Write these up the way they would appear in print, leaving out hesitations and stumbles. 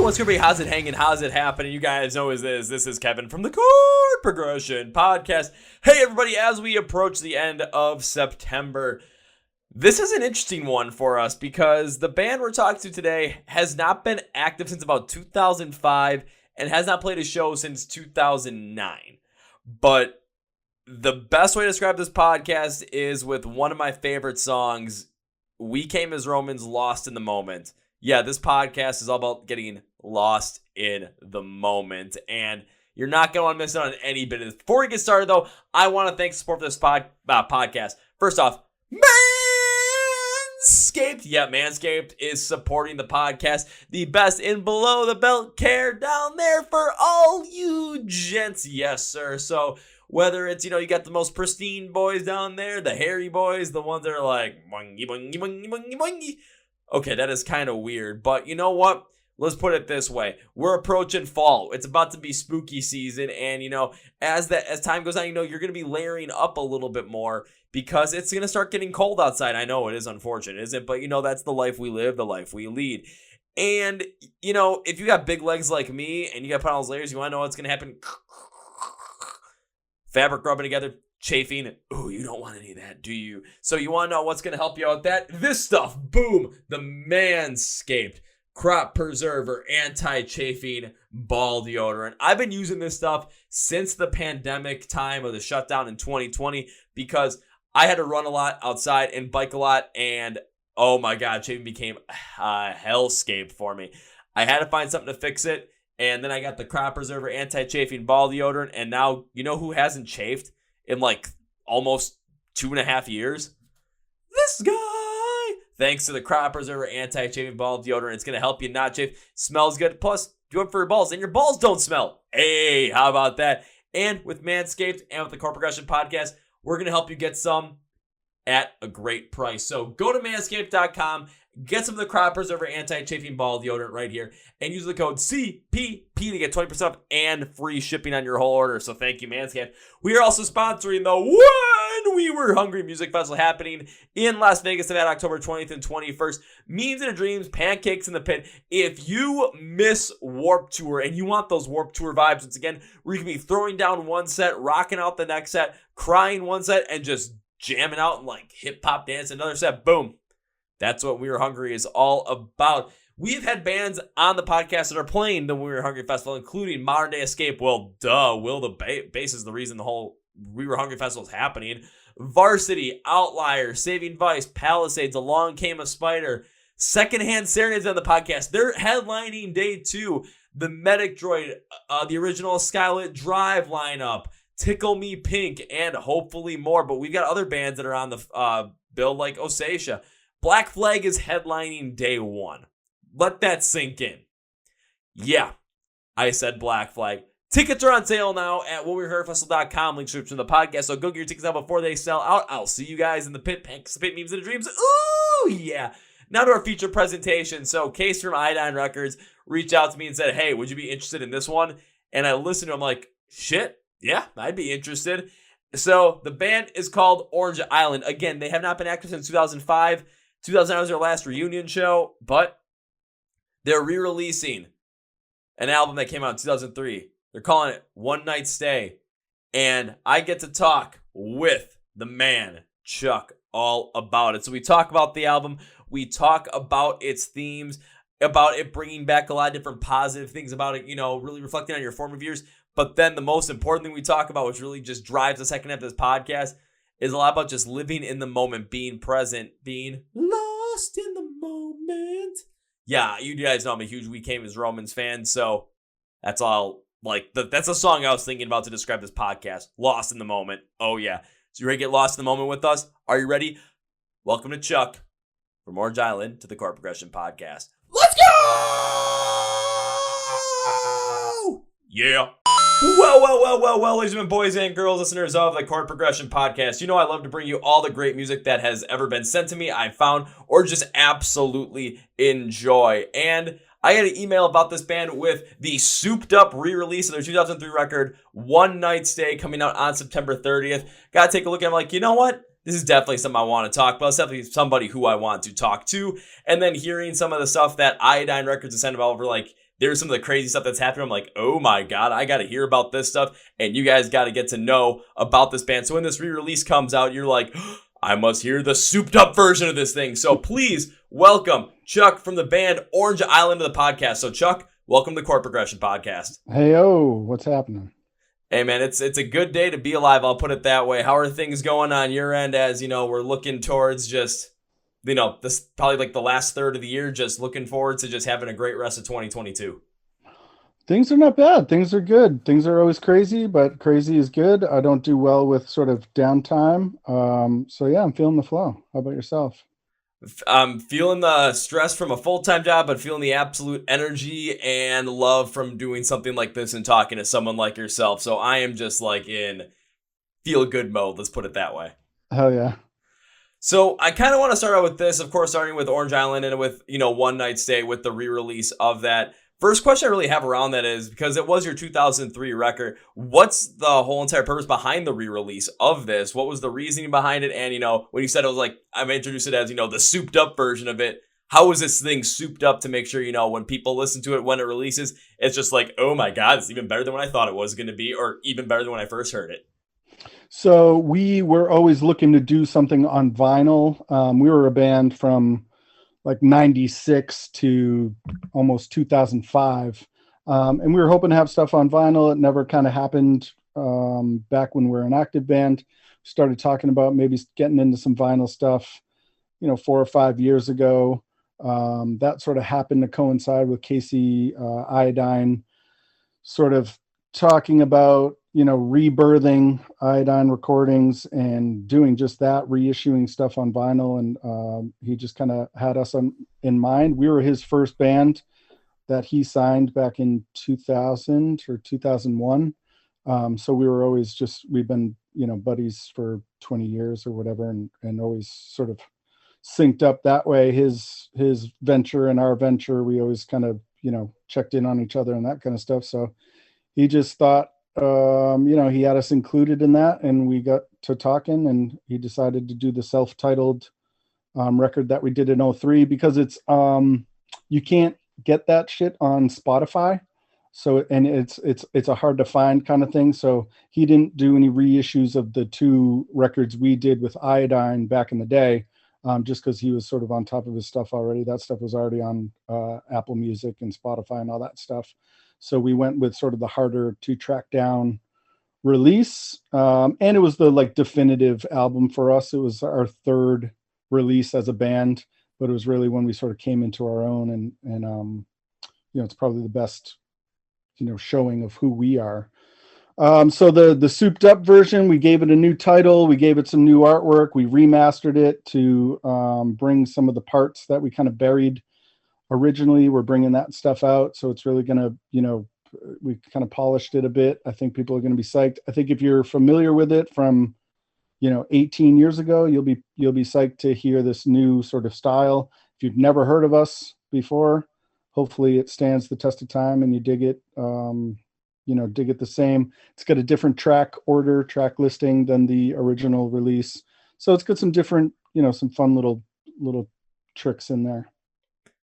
What's gonna be? How's it hanging? How's it happening? You guys know is this. This is Kevin from the Chord Progression Podcast. Hey everybody, as we approach the end of September, this is an interesting one for us because the band we're talking to today has not been active since about 2005 and has not played a show since 2009. But the best way to describe this podcast is with one of my favorite songs, We Came as Romans, Lost in the Moment. Yeah, this podcast is all about getting lost in the moment, and you're not going to want to miss out on any bit of this. Before we get started, though, I want to thank support for this podcast. First off, Manscaped. Yeah, Manscaped is supporting the podcast. The best in below the belt care down there for all you gents. Yes, sir. So whether it's, you got the most pristine boys down there, the hairy boys, the ones that are like, boingy, boingy, boingy, boingy, boingy. Okay, that is kind of weird, but you know what? Let's put it this way. We're approaching fall. It's about to be spooky season, and as time goes on, you're going to be layering up a little bit more because it's going to start getting cold outside. I know it is unfortunate, isn't it? But that's the life we live, the life we lead. And if you got big legs like me and you got to put on those layers, you want to know what's going to happen? Fabric rubbing together. Chafing. Ooh, you don't want any of that, do you? So you want to know what's going to help you out with that? This stuff. Boom. The Manscaped Crop Preserver Anti-Chafing Ball Deodorant. I've been using this stuff since the pandemic time of the shutdown in 2020 because I had to run a lot outside and bike a lot, and oh my God, chafing became a hellscape for me. I had to find something to fix it, and then I got the Crop Preserver Anti-Chafing Ball Deodorant, and now you know who hasn't chafed in like almost 2.5 years? This guy. Thanks to the Crop Preserver Anti-Chafing Ball Deodorant, it's going to help you not chafe. Smells good. Plus, do it for your balls, and your balls don't smell. Hey, how about that? And with Manscaped and with the Chord Progression Podcast, we're going to help you get some at a great price. So go to manscaped.com, get some of the Crop Preserver Anti-Chafing Ball Deodorant right here, and use the code CPP to get 20% off and free shipping on your whole order. So thank you, Manscaped. We are also sponsoring the When We Were Hungry Music Festival happening in Las Vegas at October 20th and 21st. Memes and Dreams, Pancakes in the Pit. If you miss Warped Tour and you want those Warped Tour vibes, once again, where you can be throwing down one set, rocking out the next set, crying one set, and just jamming out and like hip-hop dance another set, boom. That's what We Were Hungry is all about. We've had bands on the podcast that are playing the We Were Hungry Festival, including Modern Day Escape. Well, duh, Will the Bass is the reason the whole We Were Hungry Festival is happening. Varsity, Outlier, Saving Vice, Palisades, Along Came a Spider, Secondhand Serenades on the podcast. They're headlining day 2. The Medic Droid, the original Skylit Drive lineup, Tickle Me Pink, and hopefully more. But we've got other bands that are on the bill like Ossetia. Black Flag is headlining day 1. Let that sink in. Yeah, I said Black Flag. Tickets are on sale now at whenwewerheardfestival.com. Link description of the podcast. So go get your tickets out before they sell out. I'll see you guys in the pit. Pancakes, Pit, Memes, and Dreams. Ooh, yeah. Now to our feature presentation. So Case from Iodine Records reached out to me and said, hey, would you be interested in this one? And I listened to him like, shit, yeah, I'd be interested. So the band is called Orange Island. Again, they have not been active since 2005. 2009 was their last reunion show, but they're re-releasing an album that came out in 2003. They're calling it One Night Stay. And I get to talk with the man, Chuck, all about it. So we talk about the album. We talk about its themes, about it bringing back a lot of different positive things about it, really reflecting on your formative years. But then the most important thing we talk about, which really just drives the second half of this podcast, is a lot about just living in the moment, being present, being lost in the moment. Yeah, you guys know I'm a huge We Came as Romans fan, so that's all. That's a song I was thinking about to describe this podcast. Lost in the moment. Oh, yeah. So you ready to get lost in the moment with us? Are you ready? Welcome to Chuck from Orange Island to the Chord Progression Podcast. Let's go! Yeah. Well, ladies and gentlemen, boys and girls, listeners of the Chord Progression Podcast. You know I love to bring you all the great music that has ever been sent to me, I've found, or just absolutely enjoy. And I had an email about this band with the souped up re-release of their 2003 record, One Night Stay, coming out on September 30th. Gotta take a look at it. I'm like, you know what? This is definitely something I want to talk about. It's definitely somebody who I want to talk to. And then hearing some of the stuff that Iodine Records is sending over, like, there's some of the crazy stuff that's happening. I'm like, oh my God, I got to hear about this stuff. And you guys got to get to know about this band. So when this re-release comes out, you're like, I must hear the souped up version of this thing. So please welcome Chuck from the band Orange Island to the podcast. So Chuck, welcome to the Chord Progression Podcast. Hey-o, what's happening? Hey man, it's a good day to be alive. I'll put it that way. How are things going on your end as, you know, we're looking towards just, you know, this probably like the last third of the year, just looking forward to just having a great rest of 2022. Things are not bad. Things are good. Things are always crazy, but crazy is good. I don't do well with sort of downtime. So yeah, I'm feeling the flow. How about yourself? I'm feeling the stress from a full-time job, but feeling the absolute energy and love from doing something like this and talking to someone like yourself. So I am just like in feel-good mode. Let's put it that way. Hell yeah. So I kind of want to start out with this, of course, starting with Orange Island and with, you know, One Night Stay with the re-release of that. First question I really have around that is, because it was your 2003 record, what's the whole entire purpose behind the re-release of this? What was the reasoning behind it? And, you know, when you said it was like, I've introduced it as, you know, the souped up version of it, how was this thing souped up to make sure, you know, when people listen to it, when it releases, it's just like, oh my God, it's even better than what I thought it was going to be, or even better than when I first heard it. So we were always looking to do something on vinyl. We were a band from like 96 to almost 2005. And we were hoping to have stuff on vinyl. It never kind of happened back when we were an active band. Started talking about maybe getting into some vinyl stuff, you know, 4 or 5 years ago. That sort of happened to coincide with Casey Iodine sort of talking about, you know, rebirthing Iodine Recordings and doing just that, reissuing stuff on vinyl. And he just kind of had us in mind. We were his first band that he signed back in 2000 or 2001. So we were always we've been, you know, buddies for 20 years or whatever, and always sort of synced up that way. His venture and our venture, we always kind of, you know, checked in on each other and that kind of stuff. So he just thought, you know, he had us included in that, and we got to talking, and he decided to do the self-titled record that we did in 2003, because it's you can't get that shit on Spotify. So, and it's a hard to find kind of thing. So he didn't do any reissues of the 2 records we did with Iodine back in the day, just because he was sort of on top of his stuff already. That stuff was already on Apple Music and Spotify and all that stuff. So we went with sort of the harder to track down release. And it was the like definitive album for us. It was our 3rd release as a band, but it was really when we sort of came into our own, and you know, it's probably the best, you know, showing of who we are. So the souped up version, we gave it a new title. We gave it some new artwork. We remastered it to bring some of the parts that we kind of buried originally. We're bringing that stuff out. So it's really going to, you know, we kind of polished it a bit. I think people are going to be psyched. I think if you're familiar with it from, you know, 18 years ago, you'll be psyched to hear this new sort of style. If you've never heard of us before, hopefully it stands the test of time and you dig it, you know, dig it the same. It's got a different track listing than the original release. So it's got some different, you know, some fun little tricks in there.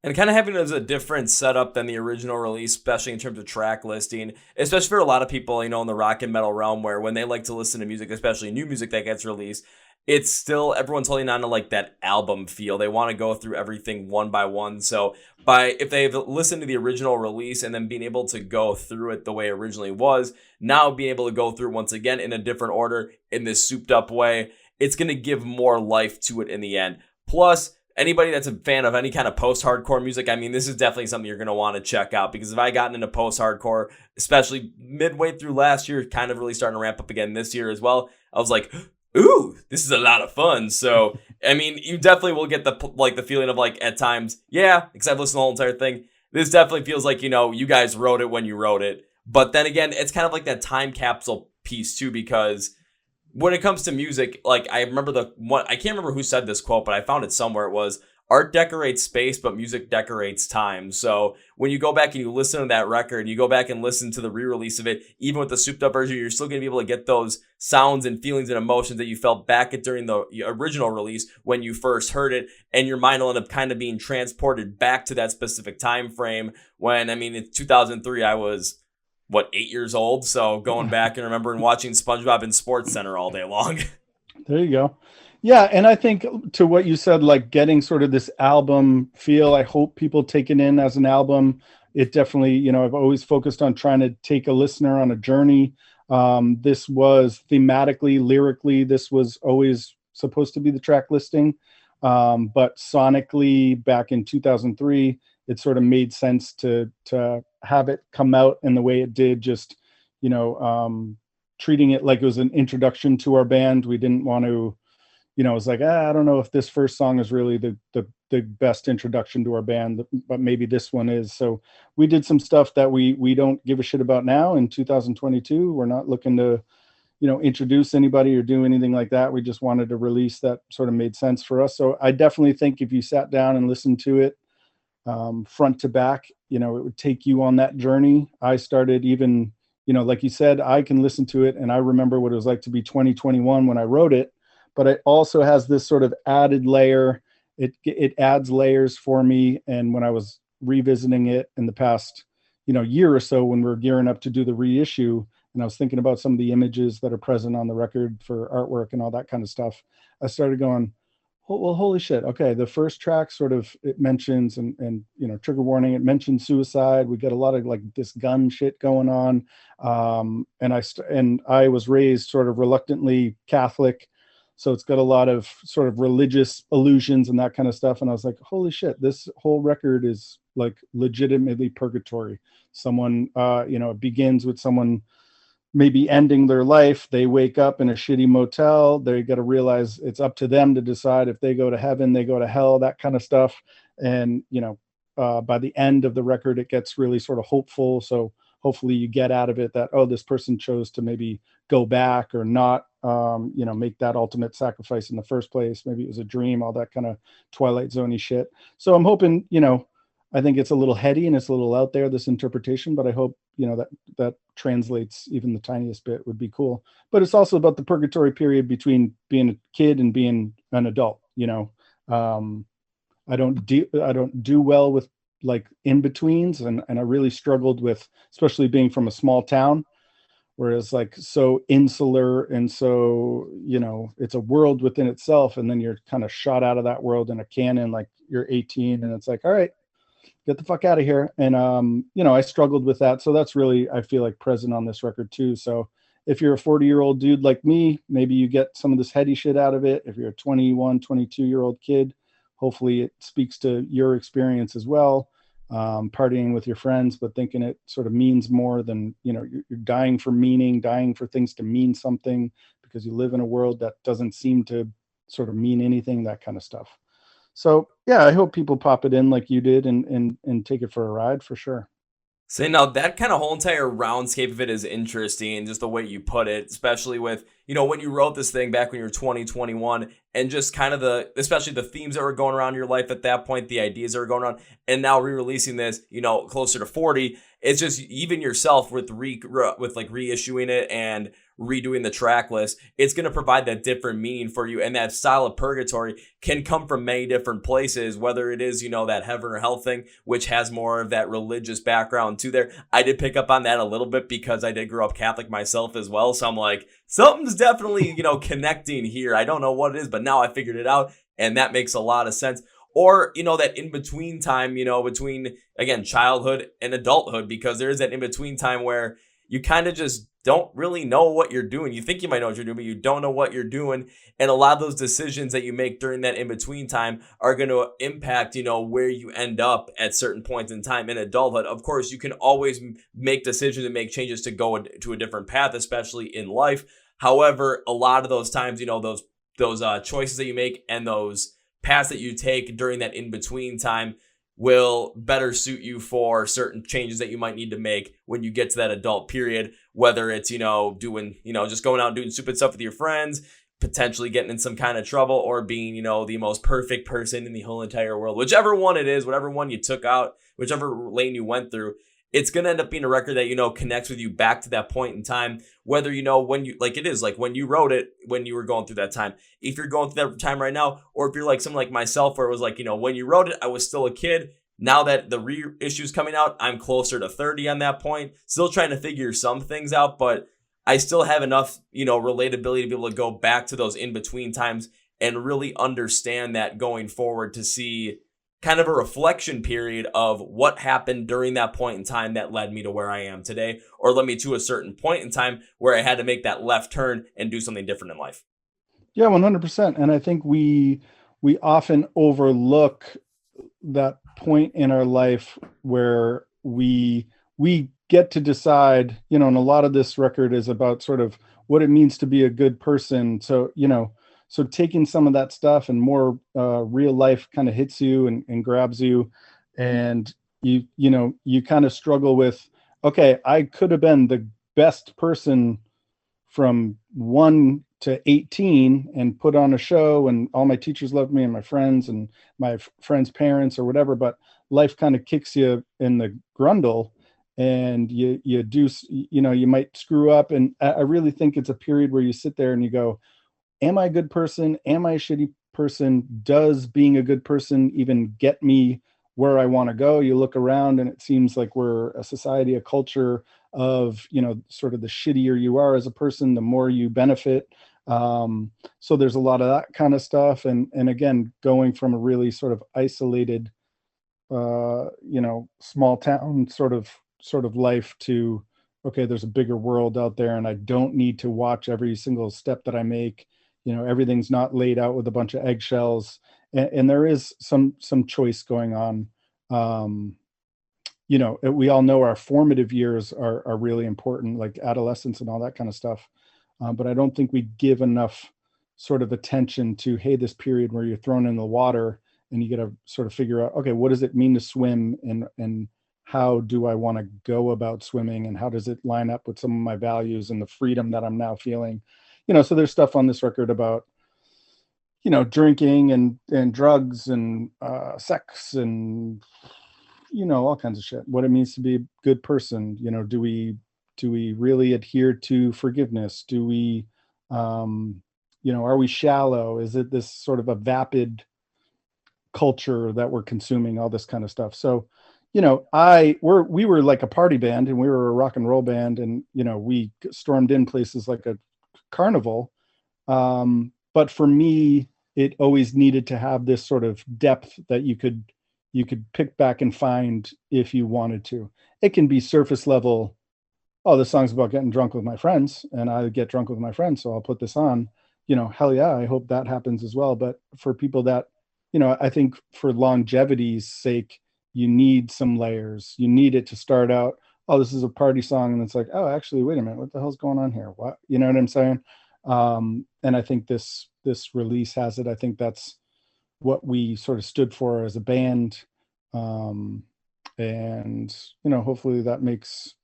And kind of having it as a different setup than the original release, especially in terms of track listing, especially for a lot of people, you know, in the rock and metal realm, where when they like to listen to music, especially new music that gets released, it's still, everyone's holding on to like that album feel. They want to go through everything one by one. So if they've listened to the original release and then being able to go through it the way it originally was, now being able to go through once again in a different order in this souped up way, it's going to give more life to it in the end. Plus, anybody that's a fan of any kind of post-hardcore music, I mean, this is definitely something you're going to want to check out, because if I gotten into post-hardcore, especially midway through last year, kind of really starting to ramp up again this year as well, I was like, ooh, this is a lot of fun. So, I mean, you definitely will get the feeling of like at times, yeah, because I've listened to the whole entire thing. This definitely feels like, you know, you guys wrote it when you wrote it, But then again, it's kind of like that time capsule piece too, because when it comes to music, like I remember I can't remember who said this quote, but I found it somewhere. It was, art decorates space, but music decorates time. So when you go back and you listen to that record, you go back and listen to the re-release of it, even with the souped up version, you're still going to be able to get those sounds and feelings and emotions that you felt back at during the original release when you first heard it. And your mind will end up kind of being transported back to that specific time frame when, I mean, in 2003, I was 8 years old. So going back and remembering watching SpongeBob in Sports Center all day long. There you go. Yeah, and I think to what you said, like getting sort of this album feel, I hope people take it in as an album. It definitely, I've always focused on trying to take a listener on a journey. This was thematically, lyrically, this was always supposed to be the track listing. But sonically, back in 2003, it sort of made sense to have it come out in the way it did, just, treating it like it was an introduction to our band. We didn't want to, it was like, I don't know if this first song is really the best introduction to our band, but maybe this one is. So we did some stuff that we don't give a shit about now in 2022. We're not looking to, introduce anybody or do anything like that. We just wanted to release that sort of made sense for us. So I definitely think if you sat down and listened to it front to back, it would take you on that journey. I started even, like you said, I can listen to it and I remember what it was like to be 2021 when I wrote it. But it also has this sort of added layer. It adds layers for me. And when I was revisiting it in the past, year or so, when we're gearing up to do the reissue, and I was thinking about some of the images that are present on the record for artwork and all that kind of stuff, I started going, well, holy shit. Okay, the first track sort of, it mentions, and trigger warning, it mentions suicide. We got a lot of like this gun shit going on. And I was raised sort of reluctantly Catholic. So it's got a lot of sort of religious allusions and that kind of stuff. And I was like, holy shit, this whole record is like legitimately purgatory. Someone, it begins with someone maybe ending their life. They wake up in a shitty motel. They got to realize it's up to them to decide if they go to heaven, they go to hell, that kind of stuff. And, by the end of the record, it gets really sort of hopeful. So hopefully you get out of it that, this person chose to maybe go back or not, make that ultimate sacrifice in the first place. Maybe it was a dream, all that kind of Twilight Zone-y shit. So I'm hoping, I think it's a little heady and it's a little out there, this interpretation, but I hope, that translates even the tiniest bit would be cool. But it's also about the purgatory period between being a kid and being an adult, I don't do well with like in-betweens, and I really struggled with, especially being from a small town, whereas like so insular and so, it's a world within itself, and then you're kind of shot out of that world in a cannon, like you're 18 and it's like, all right, get the fuck out of here. And I struggled with that. So that's really, I feel like, present on this record too. So if you're a 40-year-old dude like me, maybe you get some of this heady shit out of it. If you're a 21, 22-year-old kid, hopefully it speaks to your experience as well. Partying with your friends, but thinking it sort of means more than, you're dying for meaning, dying for things to mean something, because you live in a world that doesn't seem to sort of mean anything, that kind of stuff. So yeah, I hope people pop it in like you did and take it for a ride for sure. So now that kind of whole entire roundscape of it is interesting, just the way you put it, especially with, when you wrote this thing back when you were 2021, and just kind of especially the themes that were going around your life at that point, the ideas that were going on, and now re-releasing this, closer to 40, it's just even yourself with reissuing it and redoing the track list, it's going to provide that different meaning for you. And that style of purgatory can come from many different places, whether it is, that heaven or hell thing, which has more of that religious background to there. I did pick up on that a little bit because I did grow up Catholic myself as well. So I'm like, something's definitely, connecting here. I don't know what it is, but now I figured it out, and that makes a lot of sense. Or, that in-between time, between, again, childhood and adulthood, because there is that in-between time where you kind of just don't really know what you're doing. You think you might know what you're doing, but you don't know what you're doing. And a lot of those decisions that you make during that in-between time are going to impact, where you end up at certain points in time in adulthood. Of course, you can always make decisions and make changes to go to a different path, especially in life. However, a lot of those times, those choices that you make and those paths that you take during that in-between time will better suit you for certain changes that you might need to make when you get to that adult period, whether it's, doing, just going out and doing stupid stuff with your friends, potentially getting in some kind of trouble, or being, the most perfect person in the whole entire world. Whichever one it is, whatever one you took out, whichever lane you went through, it's going to end up being a record that, connects with you back to that point in time, whether, when you, like it is, like when you wrote it, when you were going through that time, if you're going through that time right now, or if you're like someone like myself, where it was like, when you wrote it, I was still a kid. Now that the reissue's coming out, I'm closer to 30 on that point, still trying to figure some things out, but I still have enough, relatability to be able to go back to those in-between times and really understand that going forward, to see kind of a reflection period of what happened during that point in time that led me to where I am today, or led me to a certain point in time where I had to make that left turn and do something different in life. Yeah, 100%. And I think we often overlook that point in our life where we get to decide, and a lot of this record is about sort of what it means to be a good person. So, so taking some of that stuff and more real life kind of hits you and grabs you, and you kind of struggle with, okay, I could have been the best person from 1 to 18 and put on a show, and all my teachers loved me and my friends and my friends' parents or whatever, but life kind of kicks you in the grundle, and you do, you might screw up. And I really think it's a period where you sit there and you go, am I a good person? Am I a shitty person? Does being a good person even get me where I want to go? You look around and it seems like we're a society, a culture of, sort of the shittier you are as a person, the more you benefit. So there's a lot of that kind of stuff. And again, going from a really sort of isolated, small town sort of life to, okay, there's a bigger world out there, and I don't need to watch every single step that I make. Everything's not laid out with a bunch of eggshells, and there is some choice going on. We all know our formative years are really important, like adolescence and all that kind of stuff. But I don't think we give enough sort of attention to, hey, this period where you're thrown in the water and you got to sort of figure out, okay, what does it mean to swim, and how do I want to go about swimming, and how does it line up with some of my values and the freedom that I'm now feeling? So there's stuff on this record about, drinking and drugs and sex and, all kinds of shit. What it means to be a good person. Do we really adhere to forgiveness? Do we, are we shallow? Is it this sort of a vapid culture that we're consuming, all this kind of stuff? So, we were like a party band, and we were a rock and roll band, and, we stormed in places like a carnival. But for me, it always needed to have this sort of depth that you could pick back and find if you wanted to. It can be surface level. Oh, this song's about getting drunk with my friends, and I get drunk with my friends, so I'll put this on. Hell yeah, I hope that happens as well. But for people that, I think for longevity's sake, you need some layers. You need it to start out, oh, this is a party song, and it's like, oh, actually, wait a minute, what the hell's going on here? What, you know what I'm saying? And I think this release has it. I think that's what we sort of stood for as a band. And, hopefully that makes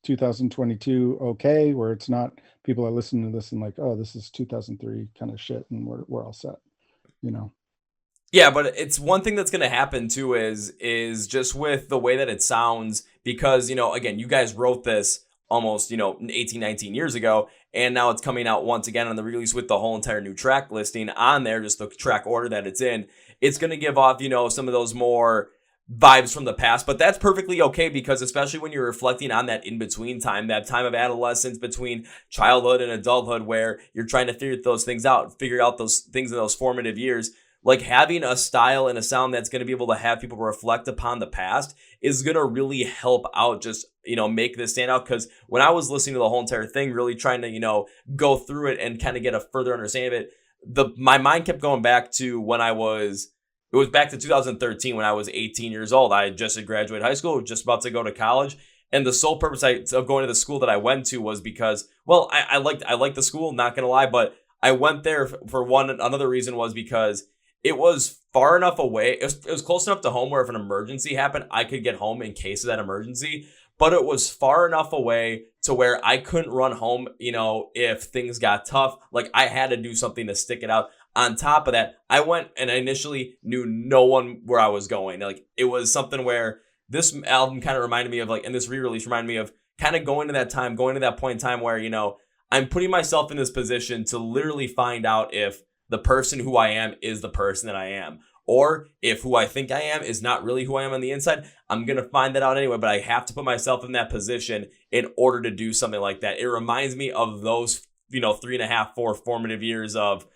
2022 okay, where it's not people are listening to this and like, oh, this is 2003 kind of shit, and we're all set, Yeah, but it's one thing that's going to happen too is just with the way that it sounds, because, again, you guys wrote this almost, 18, 19 years ago, and now it's coming out once again on the release with the whole entire new track listing on there, just the track order that it's in. It's going to give off, some of those more vibes from the past, but that's perfectly okay, because especially when you're reflecting on that in-between time, that time of adolescence between childhood and adulthood, where you're trying to figure those things out, figure out those things in those formative years, like having a style and a sound that's going to be able to have people reflect upon the past is going to really help out, just, make this stand out. Because when I was listening to the whole entire thing, really trying to, go through it and kind of get a further understanding of it, my mind kept going back to when it was back to 2013 when I was 18 years old. I had just had graduated high school, just about to go to college. And the sole purpose of going to the school that I went to was because, well, I liked the school, not going to lie, but I went there for another reason was because it was far enough away. It was close enough to home where if an emergency happened, I could get home in case of that emergency. But it was far enough away to where I couldn't run home, if things got tough. Like, I had to do something to stick it out. On top of that, I went and I initially knew no one where I was going. Like, it was something where this album kind of reminded me of, like, and this re-release reminded me of kind of going to that point in time where, I'm putting myself in this position to literally find out if the person who I am is the person that I am. Or if who I think I am is not really who I am on the inside. I'm going to find that out anyway, but I have to put myself in that position in order to do something like that. It reminds me of those, 3.5, 4 formative years of,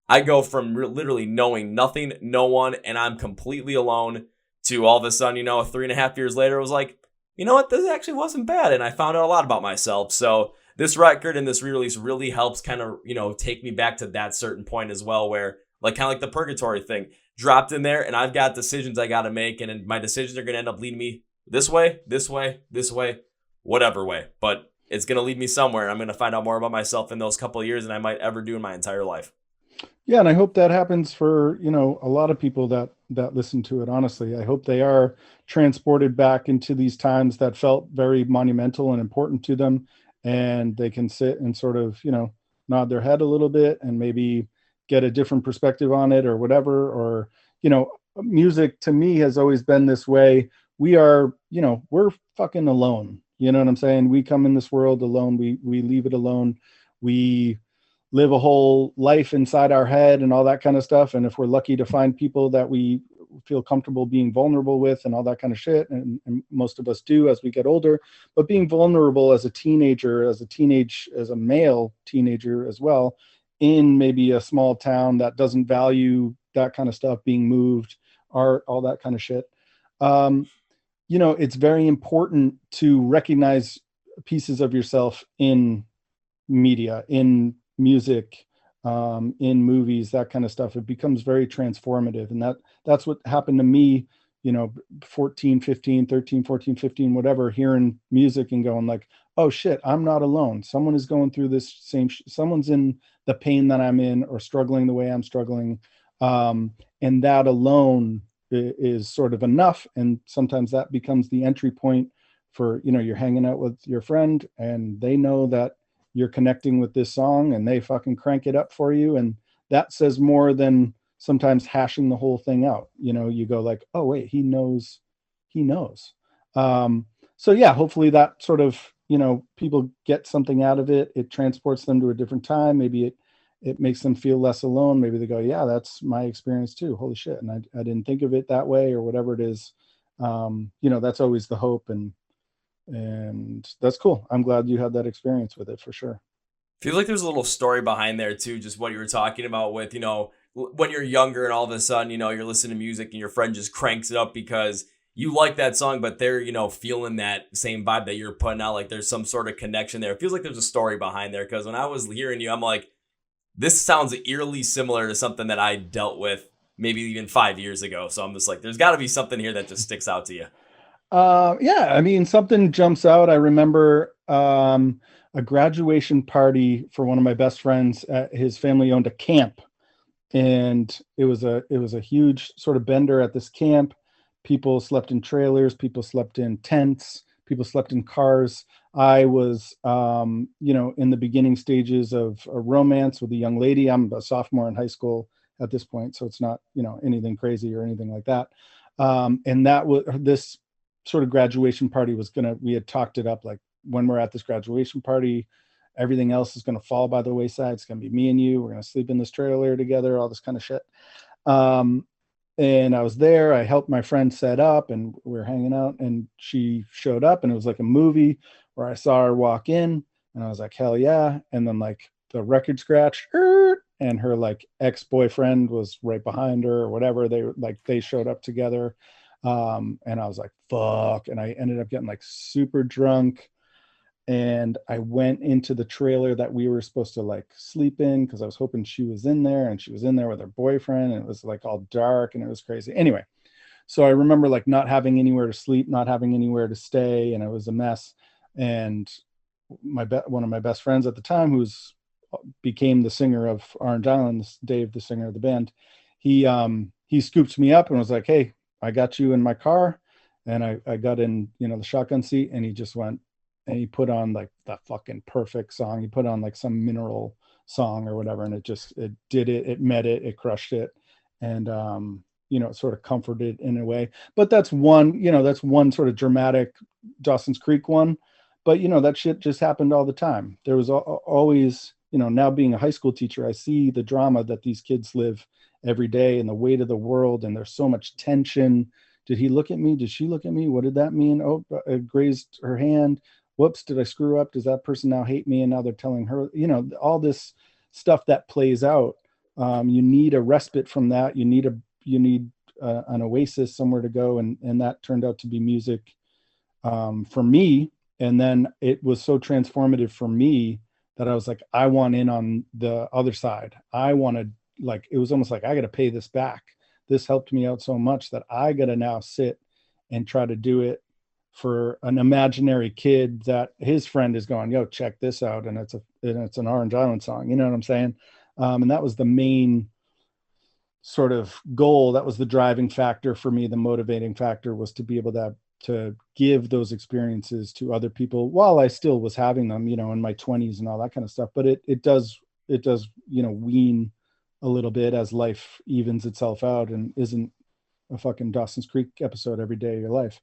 I go from literally knowing nothing, no one, and I'm completely alone to all of a sudden, 3.5 years later, it was like, you know what, this actually wasn't bad. And I found out a lot about myself. So this record and this re-release really helps kind of, take me back to that certain point as well, where like kind of like the Purgatory thing dropped in there, and I've got decisions I got to make, and my decisions are going to end up leading me this way, whatever way, but it's going to lead me somewhere. I'm going to find out more about myself in those couple of years than I might ever do in my entire life. Yeah, and I hope that happens for, a lot of people that listen to it. Honestly, I hope they are transported back into these times that felt very monumental and important to them, and they can sit and sort of, nod their head a little bit and maybe get a different perspective on it or whatever. Or, music to me has always been this way. We are, we're fucking alone. You know what I'm saying? We come in this world alone. We leave it alone. We live a whole life inside our head and all that kind of stuff. And if we're lucky to find people that we feel comfortable being vulnerable with and all that kind of shit, and most of us do as we get older, but being vulnerable as a teenager, as a male teenager as well, in maybe a small town that doesn't value that kind of stuff, being moved, art, all that kind of shit. It's very important to recognize pieces of yourself in media, in music, in movies, that kind of stuff. It becomes very transformative. And that's what happened to me, 14, 15, 13, 14, 15, whatever, hearing music and going like, oh shit, I'm not alone. Someone is going through this someone's in the pain that I'm in or struggling the way I'm struggling. And that alone is sort of enough. And sometimes that becomes the entry point for, you're hanging out with your friend and they know that you're connecting with this song and they fucking crank it up for you. And that says more than sometimes hashing the whole thing out. You go like, oh wait, he knows. So yeah, hopefully that sort of, people get something out of it. It transports them to a different time. Maybe it makes them feel less alone. Maybe they go, yeah, that's my experience too. Holy shit. And I didn't think of it that way, or whatever it is. That's always the hope. And that's cool. I'm glad you had that experience with it for sure. Feels like there's a little story behind there too, just what you were talking about with, when you're younger and all of a sudden, you're listening to music and your friend just cranks it up because you like that song, but they're, feeling that same vibe that you're putting out. Like there's some sort of connection there. It feels like there's a story behind there, because when I was hearing you, I'm like, this sounds eerily similar to something that I dealt with maybe even 5 years ago. So I'm just like, there's got to be something here that just sticks out to you. Yeah, I mean, something jumps out. I remember a graduation party for one of my best friends. His family owned a camp, and it was a huge sort of bender at this camp. People slept in trailers, people slept in tents, people slept in cars. I was, in the beginning stages of a romance with a young lady. I'm a sophomore in high school at this point, so it's not, anything crazy or anything like that. And that was this sort of graduation party we had talked it up like, when we're at this graduation party, everything else is going to fall by the wayside. It's going to be me and you. We're going to sleep in this trailer together, all this kind of shit. And I was there. I helped my friend set up, and we were hanging out, and she showed up, and it was like a movie where I saw her walk in, and I was like, hell yeah. And then like the record scratch, and her like ex-boyfriend was right behind her or whatever. They showed up together. And I was like, fuck. And I ended up getting like super drunk. And I went into the trailer that we were supposed to like sleep in, because I was hoping she was in there, and she was in there with her boyfriend, and it was like all dark and it was crazy. Anyway, so I remember like not having anywhere to sleep, not having anywhere to stay, and it was a mess. And one of my best friends at the time, became the singer of Orange Island, Dave, the singer of the band, he he scooped me up and was like, "Hey, I got you in my car." And I got in, the shotgun seat, and he just went and he put on like the fucking perfect song. He put on like some mineral song or whatever, and it did it. It met it. It crushed it. And it sort of comforted in a way. But that's one sort of dramatic Dawson's Creek one. But that shit just happened all the time. There was always, now being a high school teacher, I see the drama that these kids live every day and the weight of the world, and there's so much tension. Did he look at me? Did she look at me? What did that mean? Oh, I grazed her hand. Whoops, did I screw up? Does that person now hate me? And now they're telling her, all this stuff that plays out. You need a respite from that. You need an oasis, somewhere to go. And that turned out to be music for me. And then it was so transformative for me that I was like, I want in on the other side. I wanted, like, it was almost like, I got to pay this back. This helped me out so much that I got to now sit and try to do it for an imaginary kid that his friend is going, yo, check this out. And it's an Orange Island song. You know what I'm saying? And that was the main sort of goal. That was the driving factor for me. The motivating factor was to be able to give those experiences to other people while I still was having them, in my 20s and all that kind of stuff. But it does, wean a little bit as life evens itself out and isn't a fucking Dawson's Creek episode every day of your life.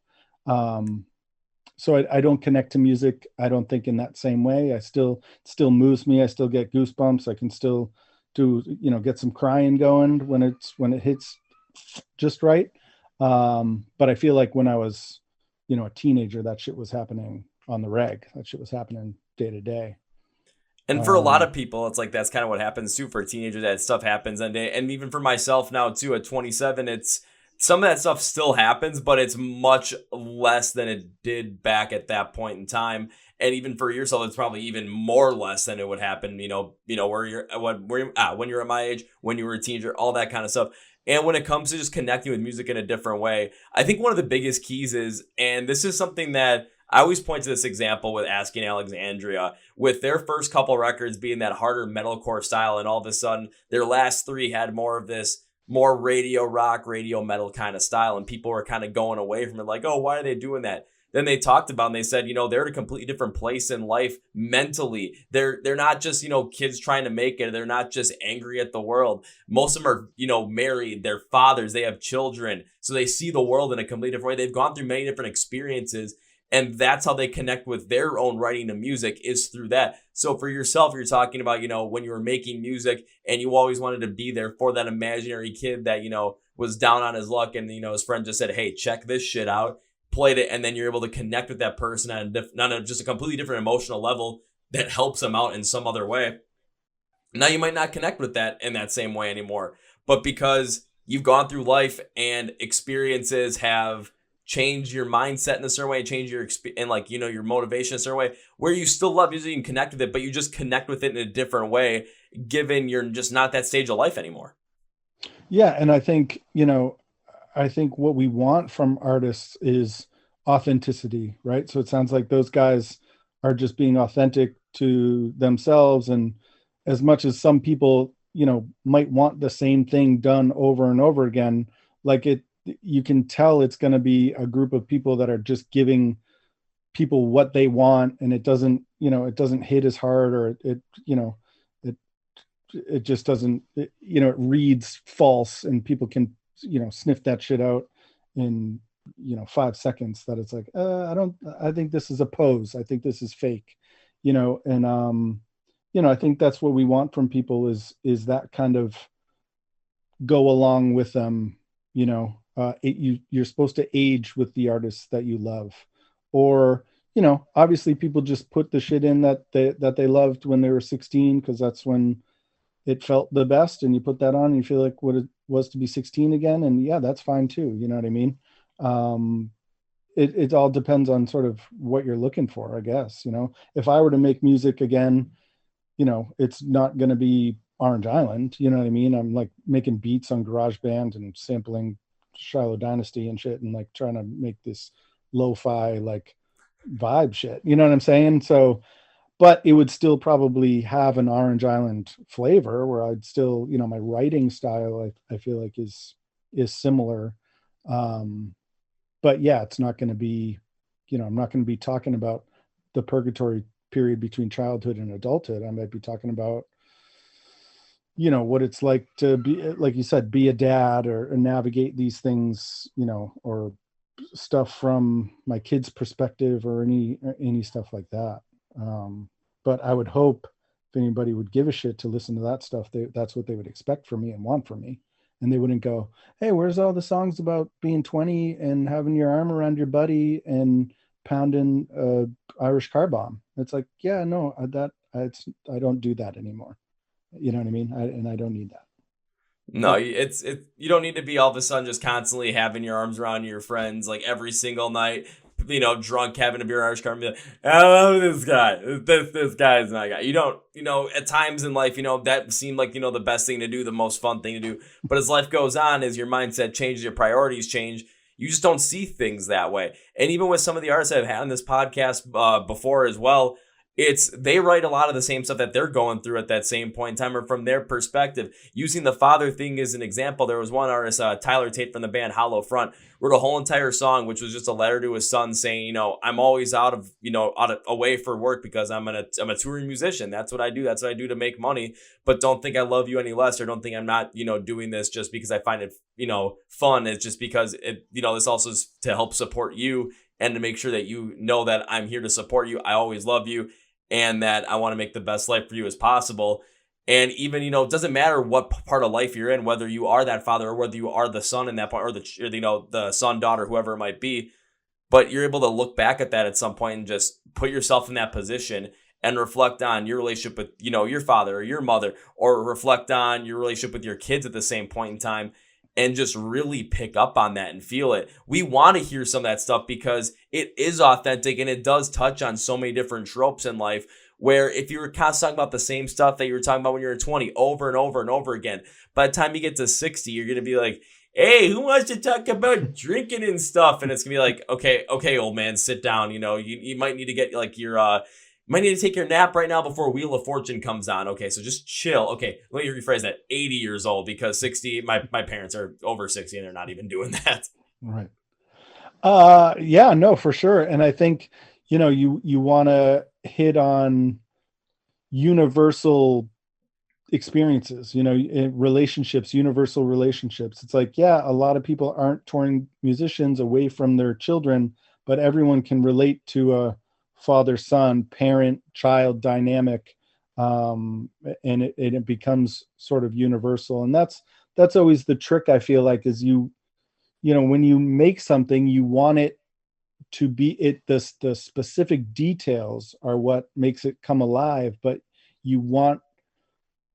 So I don't connect to music, I don't think, in that same way. I still moves me. I still get goosebumps. I can still do, get some crying going when it hits just right. But I feel like when I was, a teenager, that shit was happening on the reg. That shit was happening day to day. And for a lot of people, it's like that's kind of what happens too. For a teenager, that stuff happens, and even for myself now too, at 27, it's some of that stuff still happens, but it's much less than it did back at that point in time. And even for yourself, it's probably even more less than it would happen. Where you're when you're at my age, when you were a teenager, all that kind of stuff. And when it comes to just connecting with music in a different way, I think one of the biggest keys is, and this is something that I always point to this example with Asking Alexandria, with their first couple records being that harder metalcore style, and all of a sudden their last three had more of this more radio rock, radio metal kind of style, and people were kind of going away from it like, oh, why are they doing that? Then they talked about and they said, they're at a completely different place in life mentally. They're not just, kids trying to make it. They're not just angry at the world. Most of them are, married, they're fathers, they have children. So they see the world in a completely different way. They've gone through many different experiences. And that's how they connect with their own writing of music, is through that. So for yourself, you're talking about, when you were making music and you always wanted to be there for that imaginary kid that, was down on his luck, and, his friend just said, hey, check this shit out, played it, and then you're able to connect with that person on just a completely different emotional level that helps them out in some other way. Now you might not connect with that in that same way anymore, but because you've gone through life and experiences have change your mindset in a certain way, change your your motivation in a certain way, where you still love music and connect with it, but you just connect with it in a different way, given you're just not that stage of life anymore. Yeah. And I think, what we want from artists is authenticity, right? So it sounds like those guys are just being authentic to themselves. And as much as some people, might want the same thing done over and over again, you can tell it's going to be a group of people that are just giving people what they want, and it doesn't hit as hard, or it just doesn't, it reads false, and people can, sniff that shit out in, 5 seconds, that it's like, I think this is a pose. I think this is fake, and, I think that's what we want from people is that kind of go along with them, you're supposed to age with the artists that you love, or obviously people just put the shit in that they loved when they were 16 because that's when it felt the best, and you put that on and you feel like what it was to be 16 again, and yeah, that's fine too. You know what I mean? It all depends on sort of what you're looking for, I guess. If I were to make music again, it's not going to be Orange Island, you know what I mean? I'm like making beats on GarageBand and sampling Shiloh Dynasty and shit, and like trying to make this lo-fi like vibe shit, you know what I'm saying? So, but it would still probably have an Orange Island flavor, where I'd still, my writing style, I feel like is is similar. But yeah, it's not going to be, I'm not going to be talking about the purgatory period between childhood and adulthood. I might be talking about, what it's like to be, like you said, be a dad, or navigate these things, or stuff from my kid's perspective, or any stuff like that. But I would hope if anybody would give a shit to listen to that stuff, that's what they would expect from me and want from me. And they wouldn't go, hey, where's all the songs about being 20 and having your arm around your buddy and pounding a Irish car bomb? It's like, yeah, no, I don't do that anymore. You know what I mean? And I don't need that. No, you don't need to be all of a sudden just constantly having your arms around your friends like every single night, drunk, having a beer, Irish car, and be like, I love this guy. This guy is my guy. You don't, at times in life, that seemed like, the best thing to do, the most fun thing to do. But as life goes on, as your mindset changes, your priorities change, you just don't see things that way. And even with some of the artists I've had on this podcast before as well, they write a lot of the same stuff that they're going through at that same point in time, or from their perspective. Using the father thing as an example, there was one artist, Tyler Tate from the band Hollow Front, wrote a whole entire song which was just a letter to his son saying, I'm always away for work because I'm a touring musician. That's what I do. That's what I do to make money. But don't think I love you any less, or don't think I'm not doing this just because I find it fun. It's just because this also is to help support you and to make sure that that I'm here to support you. I always love you, and that I want to make the best life for you as possible. And even, it doesn't matter what part of life you're in, whether you are that father or whether you are the son in that part, or the son, daughter, whoever it might be, but you're able to look back at that at some point and just put yourself in that position and reflect on your relationship with, your father or your mother, or reflect on your relationship with your kids at the same point in time, and just really pick up on that and feel it. We want to hear some of that stuff because it is authentic, and it does touch on so many different tropes in life, where if you were constantly talking about the same stuff that you were talking about when you were 20 over and over and over again, by the time you get to 60, you're going to be like, hey, who wants to talk about drinking and stuff? And it's going to be like, okay, old man, sit down. You might need to get like you might need to take your nap right now before Wheel of Fortune comes on. Okay, so just chill. Okay, let me rephrase that. 80 years old, because 60, my parents are over 60 and they're not even doing that. Right. Yeah, no, for sure. And I think, you want to hit on universal experiences, relationships, universal relationships. It's like, yeah, a lot of people aren't touring musicians away from their children, but everyone can relate to a father-son, parent-child dynamic, and it becomes sort of universal. And that's always the trick, I feel like, is when you make something, you want it to be the specific details are what makes it come alive, but you want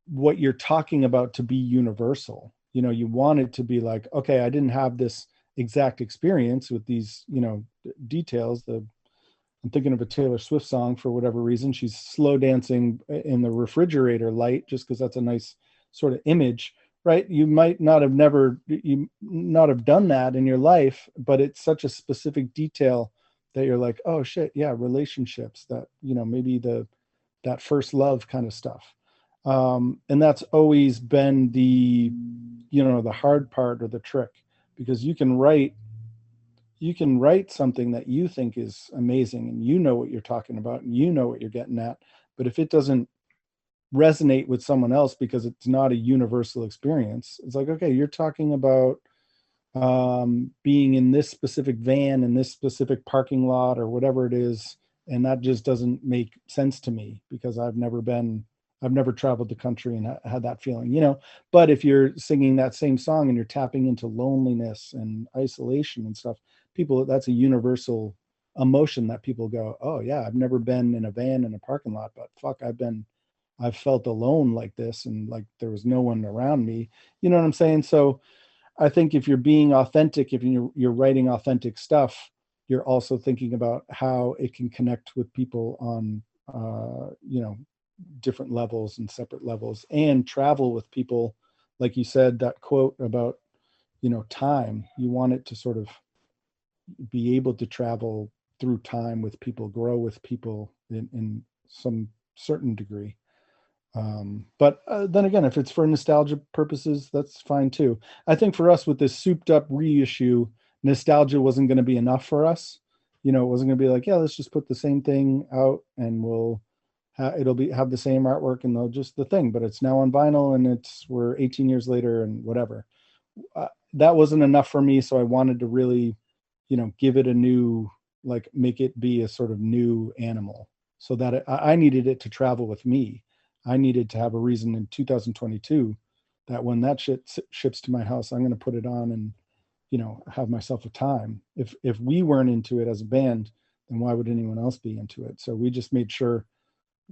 what you're talking about to be universal. You want it to be like, okay, I didn't have this exact experience with these, details. I'm thinking of a Taylor Swift song for whatever reason. She's slow dancing in the refrigerator light just because that's a nice sort of image, right? You might not have done that in your life, but it's such a specific detail that you're like, oh shit, yeah, relationships, that, maybe that first love kind of stuff. And that's always been the hard part or the trick, because you can write something that you think is amazing, and what you're talking about, and what you're getting at, but if it doesn't resonate with someone else because it's not a universal experience, it's like, okay, you're talking about being in this specific van in this specific parking lot or whatever it is, and that just doesn't make sense to me because I've never traveled the country and had that feeling. But if you're singing that same song and you're tapping into loneliness and isolation and stuff, that's a universal emotion that people go, oh yeah, I've never been in a van in a parking lot, but fuck, I've felt alone like this, and like there was no one around me. You know what I'm saying? So I think if you're being authentic, if you're writing authentic stuff, you're also thinking about how it can connect with people on, different levels and separate levels, and travel with people. Like you said, that quote about, time, you want it to sort of be able to travel through time with people, grow with people in some certain degree. But then again, if it's for nostalgia purposes, that's fine too. I think for us with this souped up reissue, nostalgia wasn't going to be enough for us. You know, it wasn't going to be like, yeah, let's just put the same thing out and it'll be have the same artwork and they'll just the thing. But it's now on vinyl and we're 18 years later and whatever. That wasn't enough for me, so I wanted to really, give it a new, like, make it be a sort of new animal, so that I needed it to travel with me. I needed to have a reason in 2022 that when that shit ships to my house, I'm going to put it on and, have myself a time. If we weren't into it as a band, then why would anyone else be into it? So we just made sure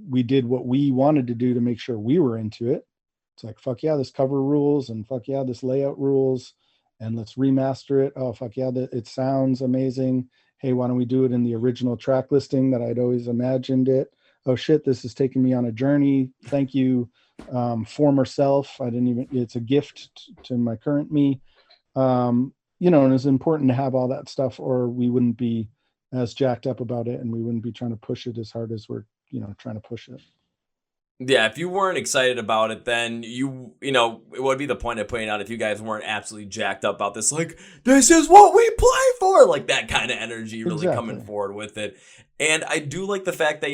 we did what we wanted to do to make sure we were into it. It's like, fuck yeah, this cover rules, and fuck yeah, this layout rules, and let's remaster it. Oh, fuck yeah, it sounds amazing. Hey, why don't we do it in the original track listing that I'd always imagined it? Oh shit, this is taking me on a journey. Thank you, former self. It's a gift to my current me. And it's important to have all that stuff, or we wouldn't be as jacked up about it, and we wouldn't be trying to push it as hard as we're, trying to push it. Yeah, if you weren't excited about it, then it would be the point of putting out if you guys weren't absolutely jacked up about this, like, this is what we play for, like that kind of energy really coming forward with it. And I do like the fact that,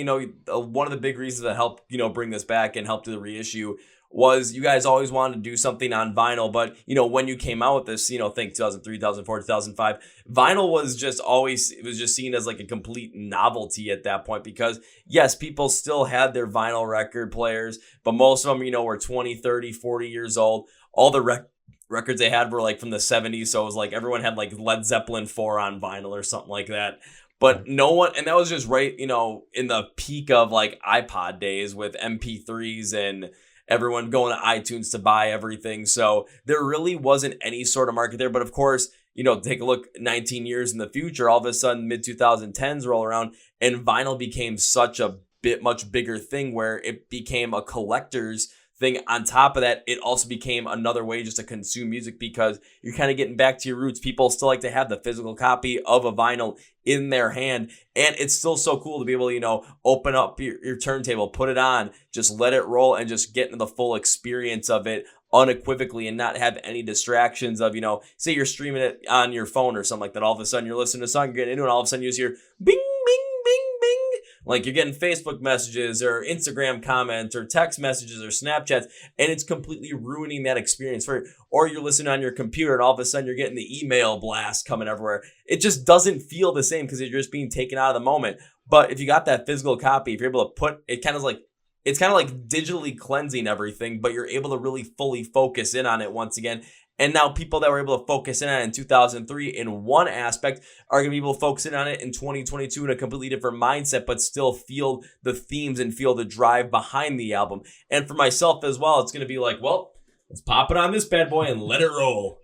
one of the big reasons that helped, bring this back and help to the reissue was you guys always wanted to do something on vinyl. But, when you came out with this, think 2003, 2004, 2005, vinyl was just always, it was just seen as like a complete novelty at that point because, yes, people still had their vinyl record players, but most of them, were 20, 30, 40 years old. All the records they had were like from the 70s. So it was like everyone had like Led Zeppelin 4 on vinyl or something like that. But no one, and that was just right, in the peak of like iPod days with MP3s and everyone going to iTunes to buy everything. So there really wasn't any sort of market there. But of course, take a look 19 years in the future, all of a sudden mid 2010s roll around and vinyl became such a much bigger thing where it became a collector's thing. On top of that, it also became another way just to consume music because you're kind of getting back to your roots. People still like to have the physical copy of a vinyl in their hand, and it's still so cool to be able to open up your turntable, put it on, just let it roll and just get into the full experience of it unequivocally and not have any distractions of say you're streaming it on your phone or something like that. All of a sudden you're listening to a song, you're getting into it, and all of a sudden you just hear bing bing bing bing, like you're getting Facebook messages or Instagram comments or text messages or Snapchats, and it's completely ruining that experience for you. Or you're listening on your computer and all of a sudden you're getting the email blast coming everywhere. It just doesn't feel the same because you're just being taken out of the moment. But if you got that physical copy, if you're able to put it, it's kind of like digitally cleansing everything, but you're able to really fully focus in on it once again. And now people that were able to focus in on it in 2003 in one aspect are going to be able to focus in on it in 2022 in a completely different mindset, but still feel the themes and feel the drive behind the album. And for myself as well, it's going to be like, well, let's pop it on this bad boy and let it roll.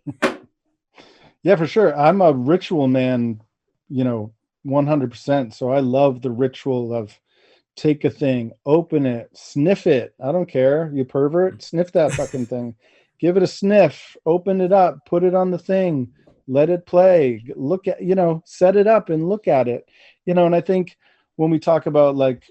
Yeah, for sure. I'm a ritual man, 100%. So I love the ritual of take a thing, open it, sniff it. I don't care. You pervert, sniff that fucking thing. Give it a sniff, open it up, put it on the thing, let it play, look at, set it up and look at it. And I think when we talk about like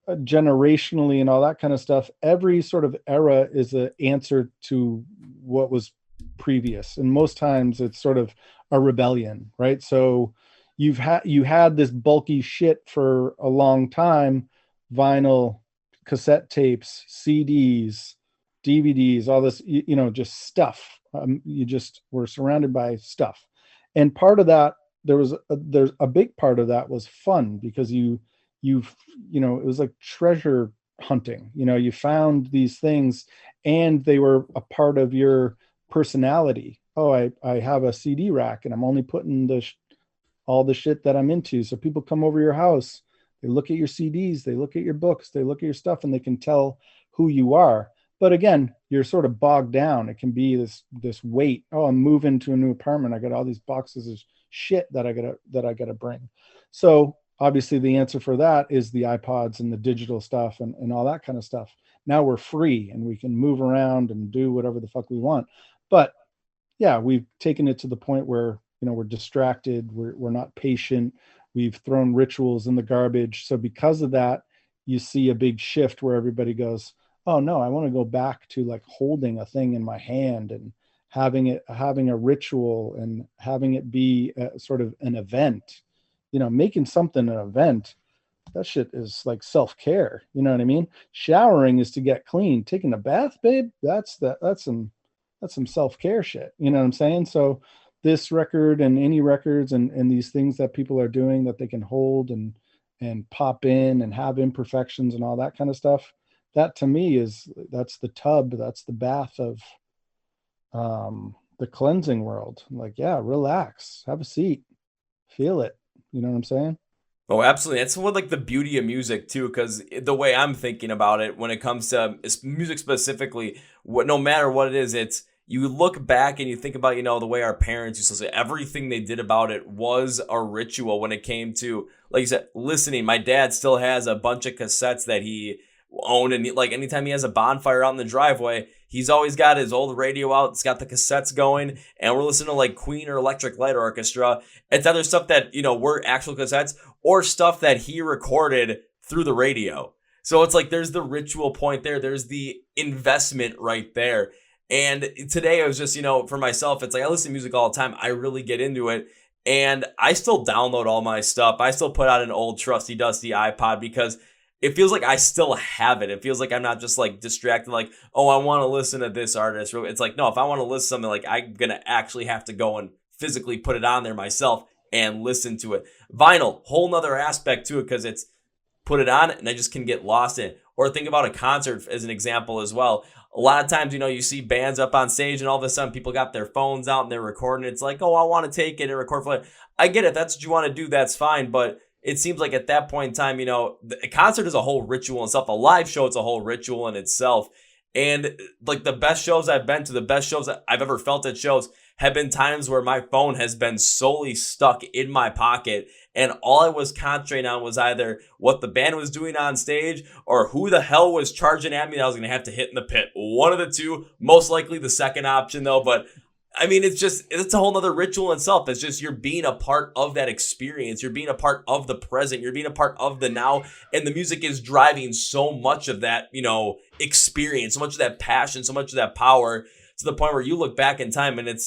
generationally and all that kind of stuff, every sort of era is an answer to what was previous. And most times it's sort of a rebellion, right? So you had this bulky shit for a long time, vinyl, cassette tapes, CDs, DVDs, all this, just stuff. You just were surrounded by stuff. And part of that, there's a big part of that was fun because it was like treasure hunting. You found these things and they were a part of your personality. Oh, I have a CD rack and I'm only putting all the shit that I'm into. So people come over your house, they look at your CDs, they look at your books, they look at your stuff, and they can tell who you are. But again, you're sort of bogged down. It can be this weight. Oh, I'm moving to a new apartment. I got all these boxes of shit that I gotta bring. So obviously the answer for that is the iPods and the digital stuff and all that kind of stuff. Now we're free and we can move around and do whatever the fuck we want. But yeah, we've taken it to the point where, we're distracted. We're not patient. We've thrown rituals in the garbage. So because of that, you see a big shift where everybody goes, oh no, I want to go back to like holding a thing in my hand and having a ritual and having it be a, sort of an event, making something an event. That shit is like self-care. You know what I mean? Showering is to get clean. Taking a bath, babe, that's some self-care shit. You know what I'm saying? So this record and any records and these things that people are doing that they can hold and pop in and have imperfections and all that kind of stuff, that to me is that's the tub, that's the bath of the cleansing world. Like, yeah, relax, have a seat, feel it. You know what I'm saying? Oh, absolutely. That's what like the beauty of music too, because the way I'm thinking about it when it comes to music specifically, what no matter what it is, it's you look back and you think about the way our parents used to say everything they did about it was a ritual when it came to, like you said, listening. My dad still has a bunch of cassettes that he owned, and like anytime he has a bonfire out in the driveway, he's always got his old radio out. It's got the cassettes going, and we're listening to like Queen or Electric Light Orchestra. It's other stuff that were actual cassettes or stuff that he recorded through the radio. So it's like there's the ritual point there. There's the investment right there. And today it was just, for myself, it's like I listen to music all the time. I really get into it. And I still download all my stuff. I still put out an old trusty dusty iPod because it feels like I still have it. It feels like I'm not just like distracted, like, oh, I want to listen to this artist. It's like, no, if I want to listen to something, like I'm going to actually have to go and physically put it on there myself and listen to it. Vinyl, whole nother aspect to it because it's put it on and I just can get lost in it. Or think about a concert as an example as well. A lot of times, you see bands up on stage and all of a sudden people got their phones out and they're recording. It's like, oh, I want to take it and record for it. I get it. That's what you want to do. That's fine. But it seems like at that point in time, a concert is a whole ritual in itself. A live show, it's a whole ritual in itself. And like the best shows I've been to, the best shows that I've ever felt at shows have been times where my phone has been solely stuck in my pocket. And all I was concentrating on was either what the band was doing on stage or who the hell was charging at me that I was going to have to hit in the pit. One of the two, most likely the second option though. But I mean, it's a whole nother ritual in itself. It's just you're being a part of that experience. You're being a part of the present. You're being a part of the now. And the music is driving so much of that, experience, so much of that passion, so much of that power to the point where you look back in time and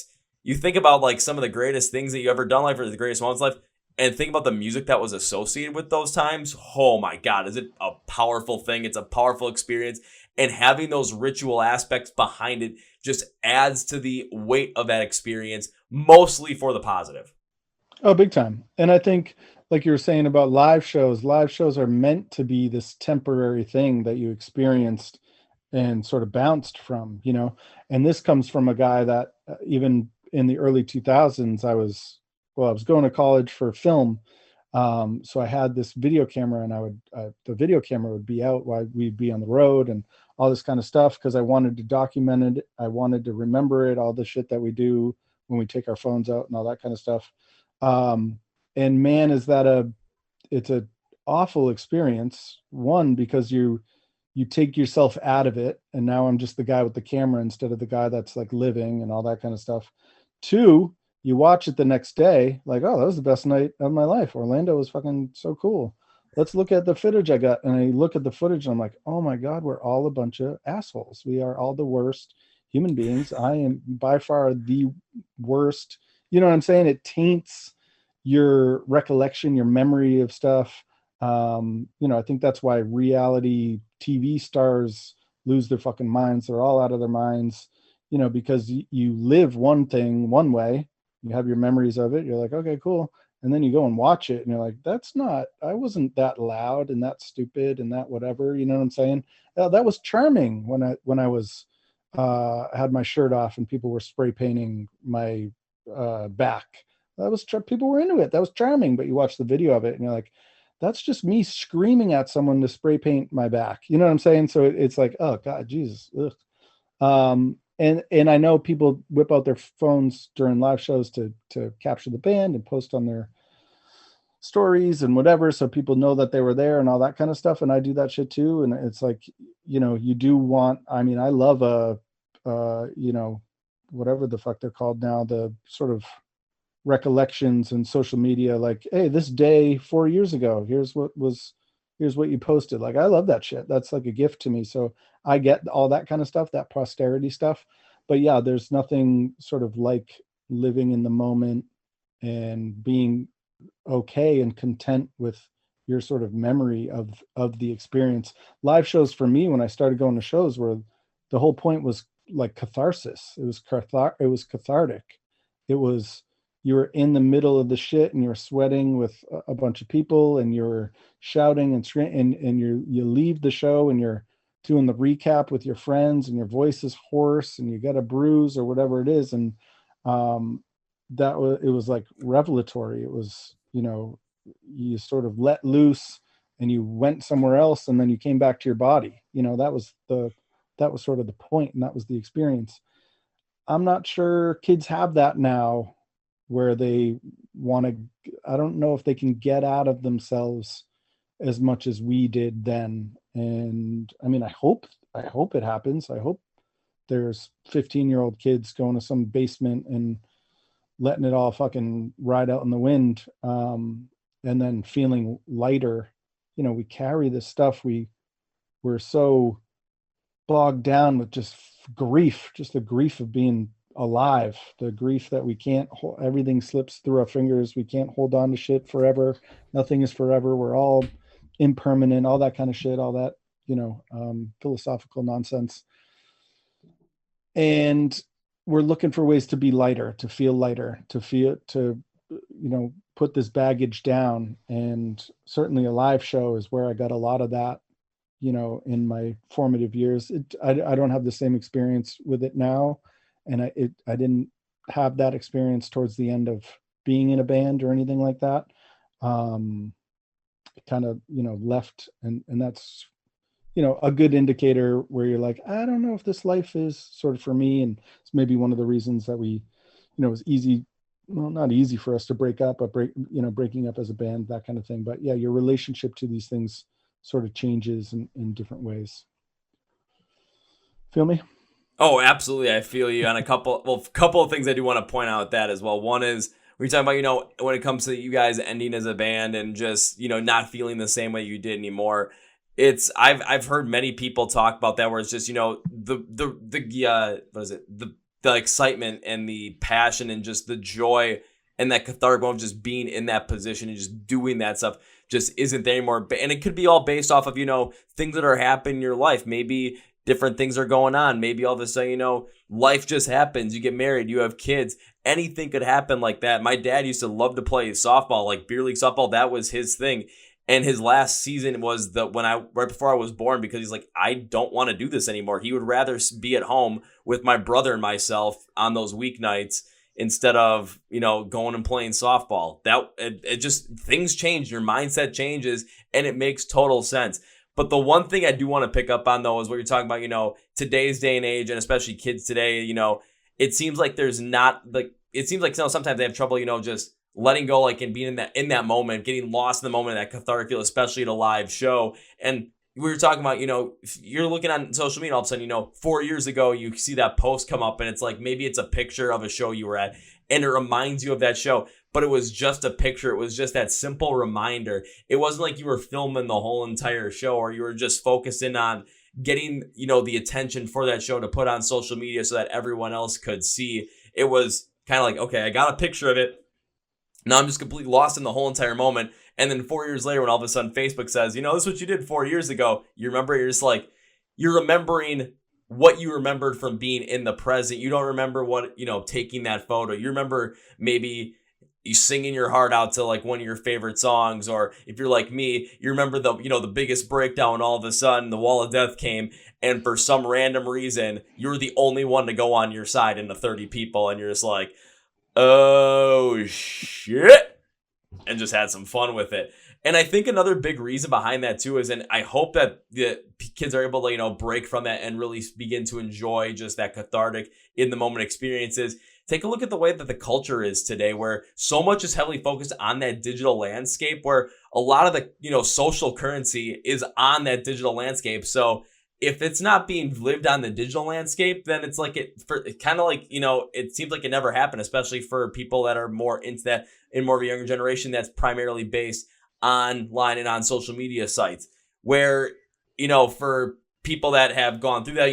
you think about like some of the greatest things that you ever done in life or the greatest moments in life and think about the music that was associated with those times. Oh my God, is it a powerful thing? It's a powerful experience. And having those ritual aspects behind it just adds to the weight of that experience, mostly for the positive. Oh, big time. And I think, like you were saying about live shows are meant to be this temporary thing that you experienced and sort of bounced from, And this comes from a guy that even in the early 2000s, I was going to college for film. So I had this video camera and the video camera would be out while we'd be on the road and all this kind of stuff because I wanted to document it. I wanted to remember it, all the shit that we do when we take our phones out and all that kind of stuff. And man, it's a awful experience. One, because you take yourself out of it. And now I'm just the guy with the camera instead of the guy that's like living and all that kind of stuff. Two, you watch it the next day, like, oh, that was the best night of my life. Orlando was fucking so cool. Let's look at the footage I got. And I look at the footage and I'm like, oh my God, we're all a bunch of assholes. We are all the worst human beings. I am by far the worst. You know what I'm saying? It taints your recollection, your memory of stuff. I think that's why reality TV stars lose their fucking minds. They're all out of their minds, because you live one thing one way. You have your memories of it. You're like, okay, cool. And then you go and watch it and you're like, I wasn't that loud and that stupid and that whatever, you know what I'm saying? That was charming when I was, had my shirt off and people were spray painting my back. People were into it. That was charming. But you watch the video of it and you're like, that's just me screaming at someone to spray paint my back. You know what I'm saying? So it's like, oh God, Jesus. Ugh. And I know people whip out their phones during live shows to capture the band and post on their stories and whatever, so people know that they were there and all that kind of stuff. And I do that shit too. And it's like, you do want. I mean, I love whatever the fuck they're called now, the sort of recollections and social media. Like, hey, this day 4 years ago, here's what you posted. Like, I love that shit. That's like a gift to me. So I get all that kind of stuff, that posterity stuff. But yeah, there's nothing sort of like living in the moment and being okay and content with your sort of memory of the experience. Live shows for me, when I started going to shows, where the whole point was like catharsis. It was cathartic. It was, you were in the middle of the shit and you're sweating with a bunch of people and you're shouting and screaming, and you leave the show and you're doing the recap with your friends and your voice is hoarse and you got a bruise or whatever it is. And it was like revelatory. It was, you sort of let loose and you went somewhere else and then you came back to your body. That was sort of the point, and that was the experience. I'm not sure kids have that now, where they want to, I don't know if they can get out of themselves as much as we did then. And I mean, I hope it happens. I hope there's 15-year-old kids going to some basement and letting it all fucking ride out in the wind, and then feeling lighter. We carry this stuff. We're so bogged down with just grief, just the grief of being alive, the grief that we can't hold, everything slips through our fingers. We can't hold on to shit forever. Nothing is forever. We're all impermanent, all that kind of shit, all that, philosophical nonsense. And we're looking for ways to be lighter, to feel lighter, to put this baggage down. And certainly a live show is where I got a lot of that, in my formative years. I don't have the same experience with it now. And I didn't have that experience towards the end of being in a band or anything like that. Kind of, left. And that's, a good indicator where you're like, I don't know if this life is sort of for me. And it's maybe one of the reasons that we, it was easy, well, not easy for us to break up, but breaking up as a band, that kind of thing. But yeah, your relationship to these things sort of changes in different ways. Feel me? Oh, absolutely. I feel you on a couple of things I do want to point out with that as well. One is, we're talking about, when it comes to you guys ending as a band and just, not feeling the same way you did anymore. I've heard many people talk about that, where it's just, the excitement and the passion and just the joy and that cathartic of just being in that position and just doing that stuff just isn't there anymore. And it could be all based off of, things that are happening in your life. Maybe different things are going on. Maybe all of a sudden, life just happens. You get married, you have kids. Anything could happen like that. My dad used to love to play softball, like beer league softball. That was his thing. And his last season was right before I was born, because he's like, I don't want to do this anymore. He would rather be at home with my brother and myself on those weeknights instead of, going and playing softball. It just, things change. Your mindset changes, and it makes total sense. But the one thing I do want to pick up on, though, is what you're talking about, today's day and age, and especially kids today, it seems like sometimes they have trouble, just letting go, like, and being in that moment, getting lost in the moment, that cathartic feel, especially at a live show. And we were talking about, if you're looking on social media, all of a sudden, 4 years ago, you see that post come up and it's like, maybe it's a picture of a show you were at and it reminds you of that show, but it was just a picture. It was just that simple reminder. It wasn't like you were filming the whole entire show, or you were just focusing on getting, the attention for that show to put on social media so that everyone else could see. It was kind of like, okay, I got a picture of it. Now I'm just completely lost in the whole entire moment. And then 4 years later, when all of a sudden Facebook says, this is what you did 4 years ago, you remember, you're just like, you're remembering what you remembered from being in the present. You don't remember what, taking that photo. You remember maybe you singing your heart out to like one of your favorite songs. Or if you're like me, you remember the biggest breakdown, all of a sudden the wall of death came. And for some random reason, you're the only one to go on your side in the 30 people. And you're just like, oh shit, and just had some fun with it. And I think another big reason behind that too is, and I hope that the kids are able to, break from that and really begin to enjoy just that cathartic in the moment experiences. Take a look at the way that the culture is today, where so much is heavily focused on that digital landscape, where a lot of the, social currency is on that digital landscape. So if it's not being lived on the digital landscape, then it's like it seems like it never happened, especially for people that are more into that, in more of a younger generation that's primarily based online and on social media sites, where, for people that have gone through that,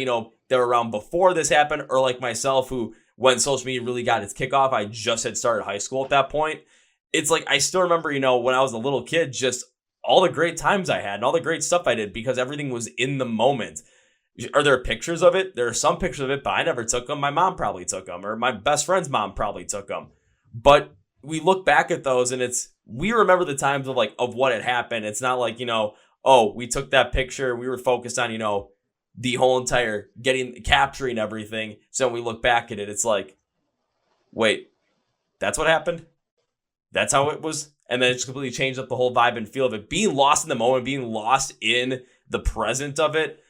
that were around before this happened, or like myself, who when social media really got its kickoff, I just had started high school at that point. It's like I still remember, when I was a little kid, just all the great times I had and all the great stuff I did because everything was in the moment. Are there pictures of it? There are some pictures of it, but I never took them. My mom probably took them, or my best friend's mom probably took them. But we look back at those and we remember the times of what had happened. It's not like, oh, we took that picture. We were focused on, the whole entire capturing everything. So when we look back at it, it's like, wait, that's what happened? That's how it was? And then it just completely changed up the whole vibe and feel of it. Being lost in the moment, being lost in the present of it,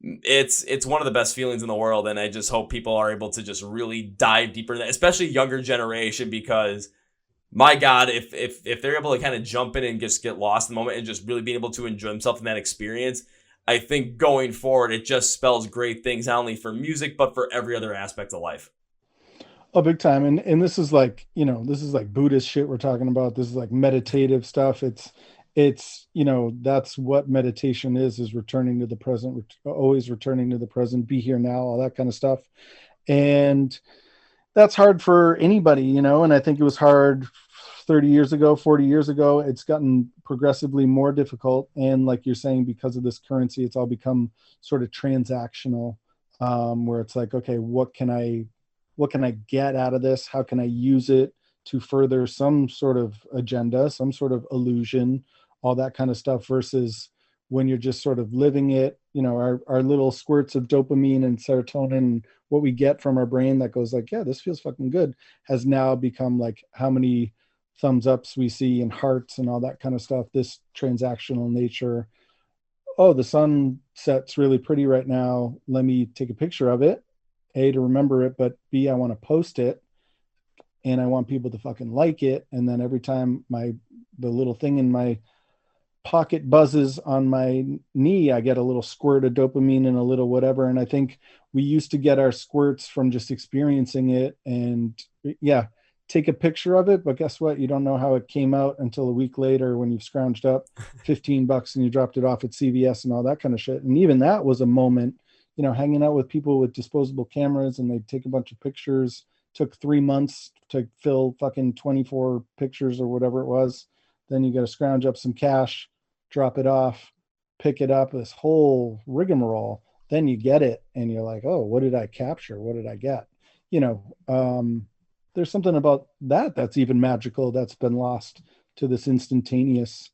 it's one of the best feelings in the world. And I just hope people are able to just really dive deeper in that, especially younger generation, because my God, if they're able to kind of jump in and just get lost in the moment and just really being able to enjoy themselves in that experience, I think going forward, it just spells great things, not only for music, but for every other aspect of life. Oh, big time. And this is like, this is like Buddhist shit we're talking about. This is like meditative stuff. It's, that's what meditation is returning to the present, always returning to the present, be here now, all that kind of stuff. And that's hard for anybody, and I think it was hard 30 years ago, 40 years ago. It's gotten progressively more difficult. And like you're saying, because of this currency, it's all become sort of transactional, where it's like, okay, what can I get out of this? How can I use it to further some sort of agenda, some sort of illusion, all that kind of stuff, versus when you're just sort of living it, our little squirts of dopamine and serotonin, what we get from our brain that goes like, yeah, this feels fucking good, has now become like how many thumbs ups we see and hearts and all that kind of stuff, this transactional nature. Oh, the sunset's really pretty right now. Let me take a picture of it. A, to remember it, but B, I want to post it and I want people to fucking like it. And then every time the little thing in my pocket buzzes on my knee, I get a little squirt of dopamine and a little whatever. And I think we used to get our squirts from just experiencing it and take a picture of it. But guess what? You don't know how it came out until a week later when you've scrounged up $15 and you dropped it off at CVS and all that kind of shit. And even that was a moment, hanging out with people with disposable cameras and they'd take a bunch of pictures. Took 3 months to fill fucking 24 pictures or whatever it was. Then you got to scrounge up some cash, drop it off, pick it up, this whole rigmarole. Then you get it and you're like, oh, what did I capture? What did I get? There's something about that that's even magical that's been lost to this instantaneous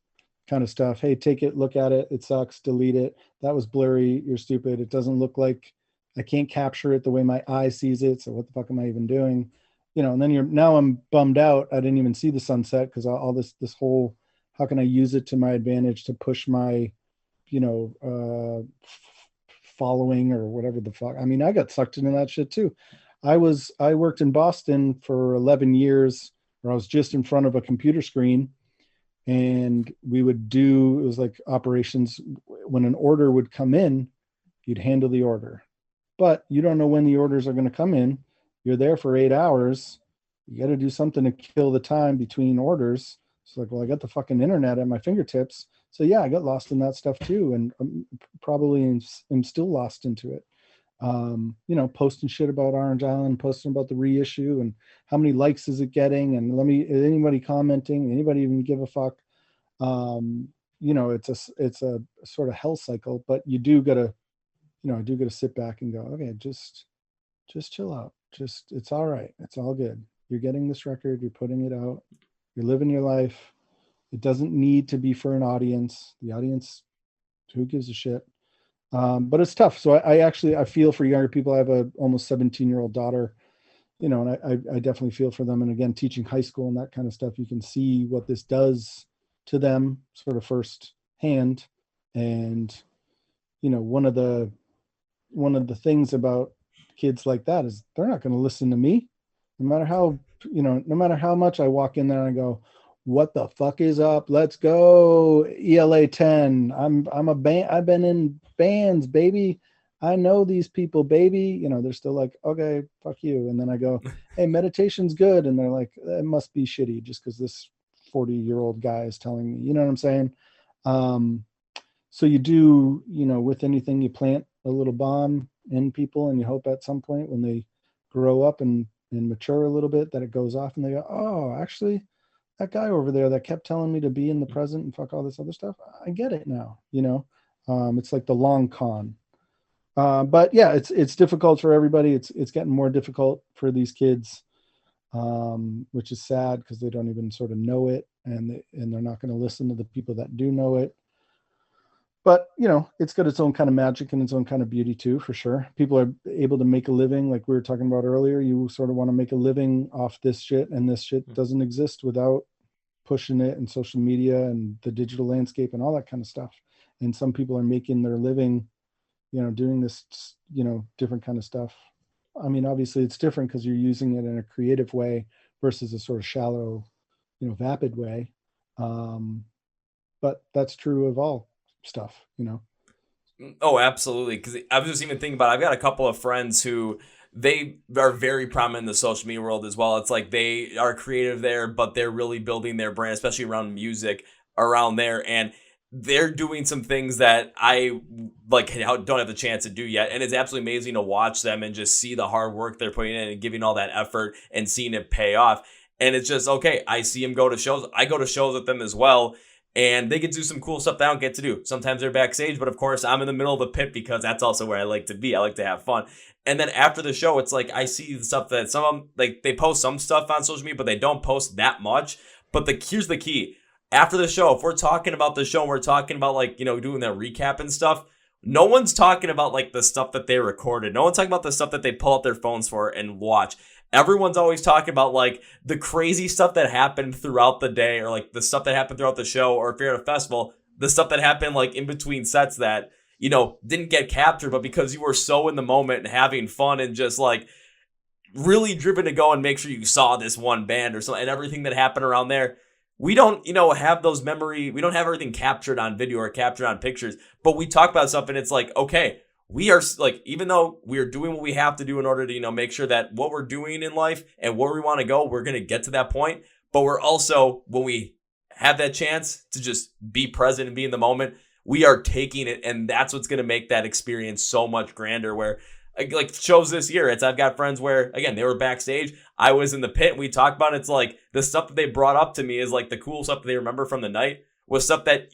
kind of stuff. Hey, take it, look at it. It sucks. Delete it. That was blurry. You're stupid. It doesn't look like, I can't capture it the way my eye sees it. So what the fuck am I even doing? And then now I'm bummed out. I didn't even see the sunset because all this whole, how can I use it to my advantage to push my, following or whatever the fuck. I mean, I got sucked into that shit too. I worked in Boston for 11 years where I was just in front of a computer screen and it was like operations. When an order would come in, you'd handle the order, but you don't know when the orders are going to come in. You're there for 8 hours. You got to do something to kill the time between orders. It's like, well, I got the fucking internet at my fingertips. So yeah, I got lost in that stuff too. And probably am still lost into it. Posting shit about Orange Island, posting about the reissue and how many likes is it getting? And is anybody commenting? Anybody even give a fuck? It's a sort of hell cycle, but I do gotta sit back and go, okay, just chill out. It's all right. It's all good. You're getting this record, you're putting it out, you're living your life. It doesn't need to be for an audience. The audience, who gives a shit? But it's tough. So I feel for younger people. I have a almost 17-year-old daughter, and I definitely feel for them. And again, teaching high school and that kind of stuff, you can see what this does to them sort of first hand. And, one of the things about kids like that is they're not going to listen to me no matter how much I walk in there and I go, what the fuck is up? Let's go. ELA 10. I'm a band. I've been in bands, baby. I know these people, baby. They're still like, okay, fuck you. And then I go, hey, meditation's good. And they're like, it must be shitty just because this 40-year-old guy is telling me, you know what I'm saying? So you do, you know, with anything, you plant a little bomb in people, and you hope at some point when they grow up and mature a little bit that it goes off and they go, oh, actually, that guy over there that kept telling me to be in the present and fuck all this other stuff, I get it now, you know. It's like the long con. But yeah, it's difficult for everybody. It's getting more difficult for these kids, which is sad because they don't even sort of know it, and they're not going to listen to the people that do know it. But you know, it's got its own kind of magic and its own kind of beauty too, for sure. People are able to make a living, like we were talking about earlier. You sort of want to make a living off this shit, and this shit doesn't exist without pushing it and social media and the digital landscape and all that kind of stuff. And some people are making their living, you know, doing this, you know, different kind of stuff. I mean, obviously it's different because you're using it in a creative way versus a sort of shallow, you know, vapid way. But that's true of all stuff, you know. Oh, absolutely. Because I was just even thinking about, I've got a couple of friends who they are very prominent in the social media world as well. It's like they are creative there, but they're really building their brand, especially around music around there. And they're doing some things that I like don't have the chance to do yet. And it's absolutely amazing to watch them and just see the hard work they're putting in and giving all that effort and seeing it pay off. And it's just, okay, I see them go to shows. I go to shows with them as well. And they get to do some cool stuff that I don't get to do. Sometimes they're backstage, but of course I'm in the middle of the pit because that's also where I like to be. I like to have fun. And then after the show, it's like I see the stuff that some of them, like they post some stuff on social media, but they don't post that much. But here's the key. After the show, if we're talking about the show and we're talking about like, you know, doing that recap and stuff, no one's talking about like the stuff that they recorded. No one's talking about the stuff that they pull out their phones for and watch. Everyone's always talking about like the crazy stuff that happened throughout the day, or like the stuff that happened throughout the show, or if you're at a festival, the stuff that happened like in between sets that, you know, didn't get captured, but because you were so in the moment and having fun and just like really driven to go and make sure you saw this one band or something and everything that happened around there. We don't, you know, have those we don't have everything captured on video or captured on pictures, but we talk about stuff and it's like, okay, we are like, even though we're doing what we have to do in order to, you know, make sure that what we're doing in life and where we want to go, we're going to get to that point. But we're also, when we have that chance to just be present and be in the moment, we are taking it. And that's what's going to make that experience so much grander. Where like shows this year, I've got friends where, again, they were backstage. I was in the pit. We talked about it. It's like the stuff that they brought up to me is like the cool stuff that they remember from the night. Was stuff that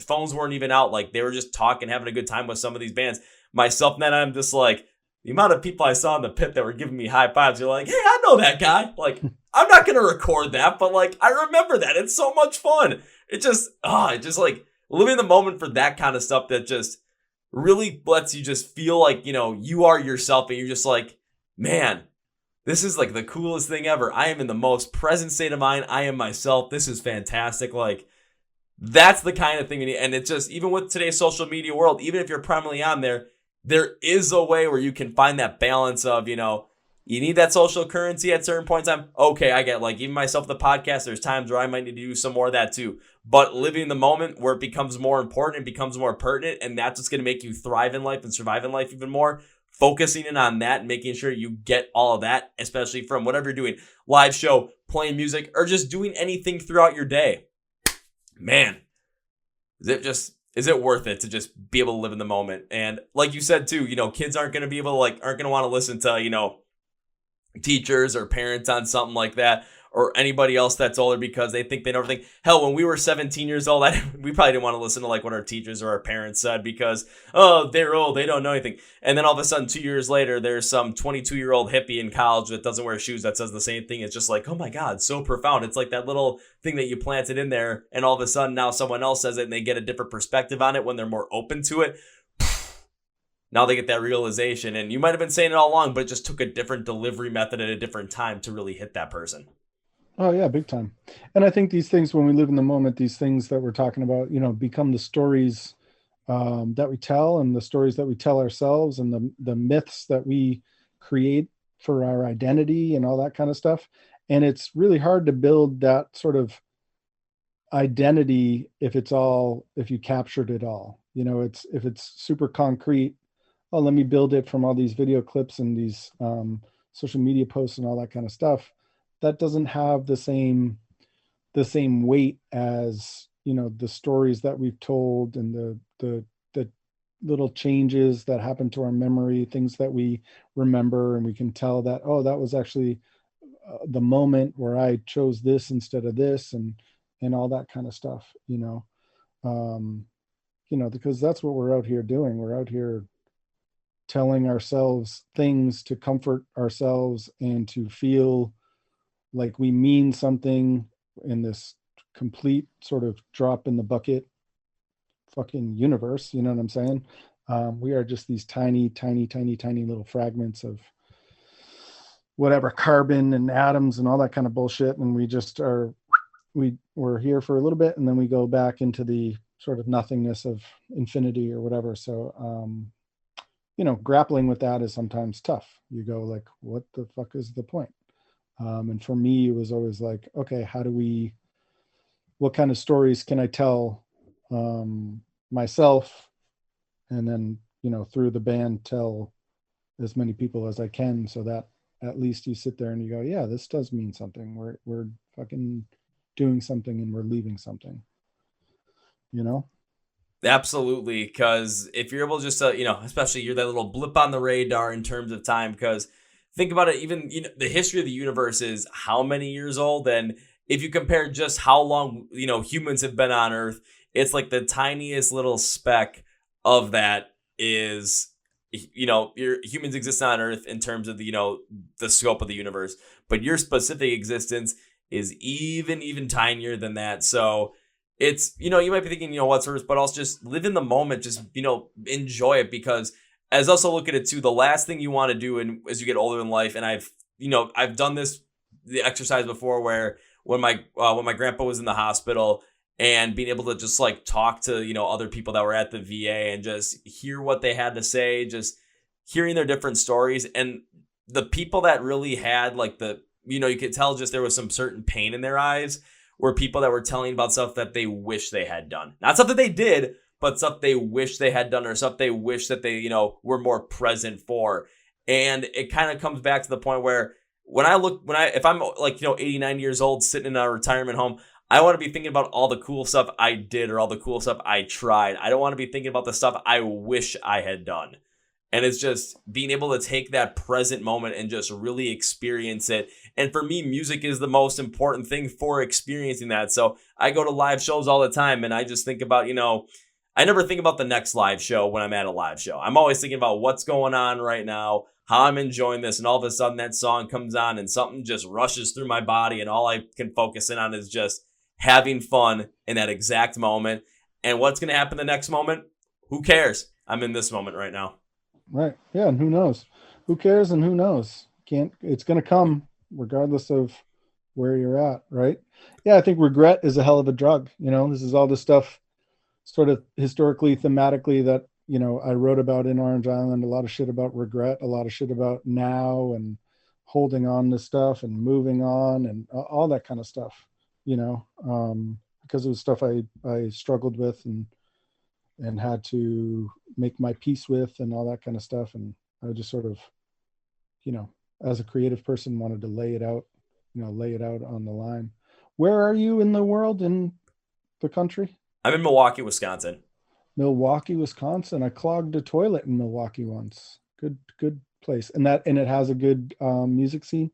phones weren't even out. Like they were just talking, having a good time with some of these bands. Myself, then I'm just like, the amount of people I saw in the pit that were giving me high fives. You're like, hey, I know that guy. Like, I'm not going to record that, but like, I remember that. It's so much fun. It just like living the moment for that kind of stuff that just really lets you just feel like, you know, you are yourself and you're just like, man, this is like the coolest thing ever. I am in the most present state of mind. I am myself. This is fantastic. Like, that's the kind of thing you need. And it's just, even with today's social media world, even if you're primarily on there, there is a way where you can find that balance of, you know, you need that social currency at certain points in time. Okay, I get, like, even myself, the podcast, there's times where I might need to do some more of that too. But living in the moment where it becomes more important, it becomes more pertinent, and that's what's going to make you thrive in life and survive in life even more. Focusing in on that and making sure you get all of that, especially from whatever you're doing, live show, playing music, or just doing anything throughout your day. Man, is it worth it to just be able to live in the moment? And like you said too, you know, kids aren't going to aren't going to want to listen to, you know, teachers or parents on something like that, or anybody else that's older because they think they know everything. Hell, when we were 17 years old, we probably didn't want to listen to like what our teachers or our parents said because, oh, they're old, they don't know anything. And then all of a sudden, 2 years later, there's some 22-year-old hippie in college that doesn't wear shoes that says the same thing. It's just like, oh my God, so profound. It's like that little thing that you planted in there, and all of a sudden now someone else says it and they get a different perspective on it when they're more open to it. Now they get that realization, and you might have been saying it all along, but it just took a different delivery method at a different time to really hit that person. Oh yeah, big time. And I think these things, when we live in the moment, these things that we're talking about, you know, become the stories that we tell, and the stories that we tell ourselves, and the myths that we create for our identity and all that kind of stuff. And it's really hard to build that sort of identity if you captured it all. You know, if it's super concrete. Oh, let me build it from all these video clips and these social media posts and all that kind of stuff. That doesn't have the same weight as the stories that we've told, and the little changes that happen to our memory, things that we remember, and we can tell that, oh, that was actually the moment where I chose this instead of this, and all that kind of stuff, um, because that's what we're out here doing. We're out here telling ourselves things to comfort ourselves and to feel like we mean something in this complete sort of drop in the bucket fucking universe. You know what I'm saying? We are just these tiny, tiny, tiny, tiny little fragments of whatever, carbon and atoms and all that kind of bullshit. And we just we're here for a little bit, and then we go back into the sort of nothingness of infinity or whatever. So, grappling with that is sometimes tough. You go like, what the fuck is the point? And for me, it was always like, okay, what kind of stories can I tell myself? And then, through the band, tell as many people as I can, so that at least you sit there and you go, yeah, this does mean something. We're fucking doing something, and we're leaving something, Absolutely, because if you're able just to, especially you're that little blip on the radar in terms of time, because think about it, even, the history of the universe is how many years old? And if you compare just how long, humans have been on Earth, it's like the tiniest little speck of that is, your humans exist on Earth in terms of the scope of the universe, but your specific existence is even tinier than that. So it's, you might be thinking, what's Earth, but also just live in the moment, just, enjoy it, because as also look at it too, the last thing you want to do as you get older in life, and I've done the exercise before, where when my grandpa was in the hospital, and being able to just like talk to, other people that were at the VA and just hear what they had to say, just hearing their different stories, and the people that really had like you could tell just there was some certain pain in their eyes, were people that were telling about stuff that they wish they had done. Not stuff that they did, but stuff they wish they had done, or stuff they wish that they, were more present for. And it kind of comes back to the point where if I'm like, 89 years old sitting in a retirement home, I want to be thinking about all the cool stuff I did, or all the cool stuff I tried. I don't want to be thinking about the stuff I wish I had done. And it's just being able to take that present moment and just really experience it. And for me, music is the most important thing for experiencing that. So I go to live shows all the time, and I just think about, I never think about the next live show when I'm at a live show. I'm always thinking about what's going on right now, how I'm enjoying this, and all of a sudden that song comes on and something just rushes through my body, and all I can focus in on is just having fun in that exact moment. And what's going to happen the next moment? Who cares? I'm in this moment right now. Right. Yeah. And who knows? Who cares? And who knows? It's going to come regardless of where you're at. Right. Yeah. I think regret is a hell of a drug. This is all the stuff sort of historically, thematically, that, I wrote about in Orange Island. A lot of shit about regret, a lot of shit about now, and holding on to stuff and moving on, and all that kind of stuff, because it was stuff I struggled with and had to make my peace with, and all that kind of stuff. And I just sort of, as a creative person, wanted to lay it out on the line. Where are you in the world, in the country? I'm in Milwaukee, Wisconsin. Milwaukee, Wisconsin. I clogged a toilet in Milwaukee once. Good place. And it has a good music scene.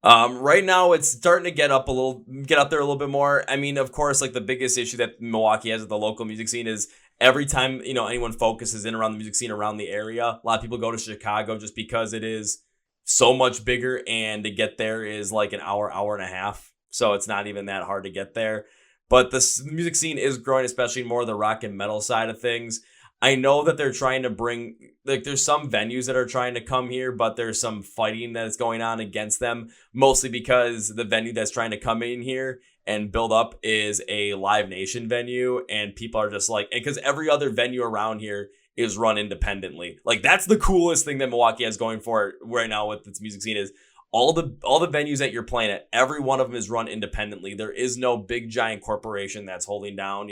Right now it's starting to get up there a little bit more. I mean, of course, like the biggest issue that Milwaukee has with the local music scene is every time, anyone focuses in around the music scene around the area, a lot of people go to Chicago just because it is so much bigger, and to get there is like an hour and a half. So it's not even that hard to get there. But the music scene is growing, especially more the rock and metal side of things. I know that they're trying to bring, like, there's some venues that are trying to come here, but there's some fighting that's going on against them, mostly because the venue that's trying to come in here and build up is a Live Nation venue, and people are just like, because every other venue around here is run independently. Like, that's the coolest thing that Milwaukee has going for it right now with its music scene, is all the venues that you're playing at, every one of them is run independently. There is no big giant corporation that's holding down,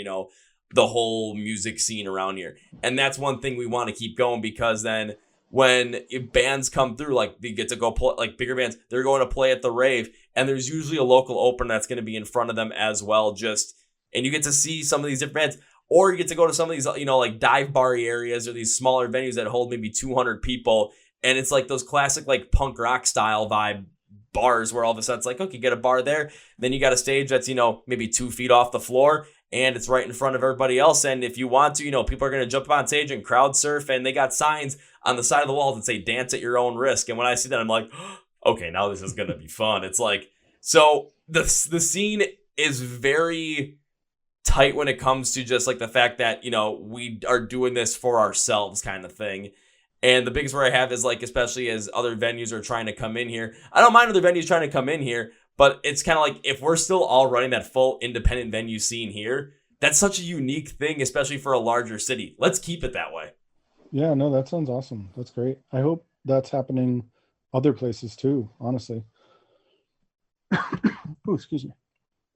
the whole music scene around here. And that's one thing we want to keep going, because then when bands come through, like they get to go play, like bigger bands, they're going to play at the rave, and there's usually a local opener that's going to be in front of them as well, just and you get to see some of these different bands. Or you get to go to some of these, like dive bar areas or these smaller venues that hold maybe 200 people. And it's like those classic like punk rock style vibe bars where all of a sudden it's like, okay, you get a bar there. Then you got a stage that's, maybe 2 feet off the floor and it's right in front of everybody else. And if you want to, people are going to jump on stage and crowd surf, and they got signs on the side of the wall that say dance at your own risk. And when I see that, I'm like, okay, now this is going to be fun. It's like, so the scene is very tight when it comes to just like the fact that, we are doing this for ourselves kind of thing. And the biggest worry I have is like, especially as other venues are trying to come in here, I don't mind other venues trying to come in here, but it's kind of like, if we're still all running that full independent venue scene here, that's such a unique thing, especially for a larger city. Let's keep it that way. Yeah, no, that sounds awesome. That's great. I hope that's happening other places too, honestly. Oh, excuse me.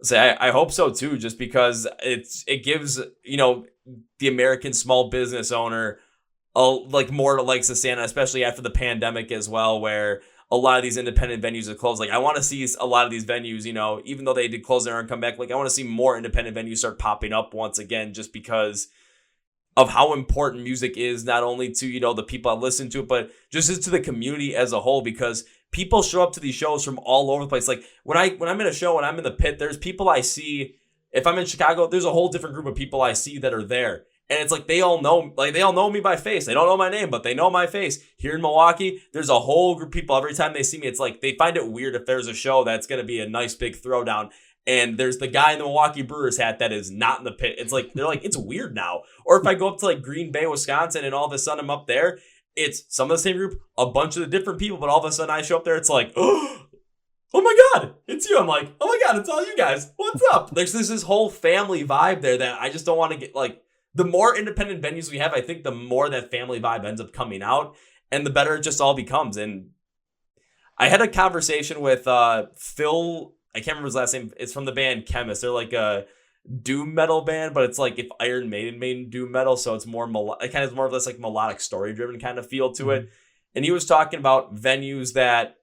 So I hope so too, just because it gives, the American small business owner like more legs to stand on, especially after the pandemic as well, where a lot of these independent venues are closed. Like, I want to see a lot of these venues, even though they did close their and come back, like I want to see more independent venues start popping up once again, just because of how important music is, not only to, the people that listen to it, but just to the community as a whole, because people show up to these shows from all over the place. Like when I'm in a show and I'm in the pit, there's people I see. If I'm in Chicago, there's a whole different group of people I see that are there. And it's like they all know me by face. They don't know my name, but they know my face. Here in Milwaukee, there's a whole group of people. Every time they see me, it's like they find it weird if there's a show that's going to be a nice big throwdown, and there's the guy in the Milwaukee Brewers hat that is not in the pit. It's like, they're like, it's weird now. Or if I go up to like Green Bay, Wisconsin, and all of a sudden I'm up there, it's some of the same group, a bunch of the different people, but all of a sudden I show up there, it's like, oh my God, it's you. I'm like, oh my God, it's all you guys. What's up? There's this whole family vibe there that I just don't want to get, like, the more independent venues we have, I think the more that family vibe ends up coming out, and the better it just all becomes. And I had a conversation with Phil, I can't remember his last name. It's from the band Chemist. They're like a doom metal band, but it's like if Iron Maiden made doom metal, so it's more it kind of more of this like melodic story driven kind of feel to it. And he was talking about venues that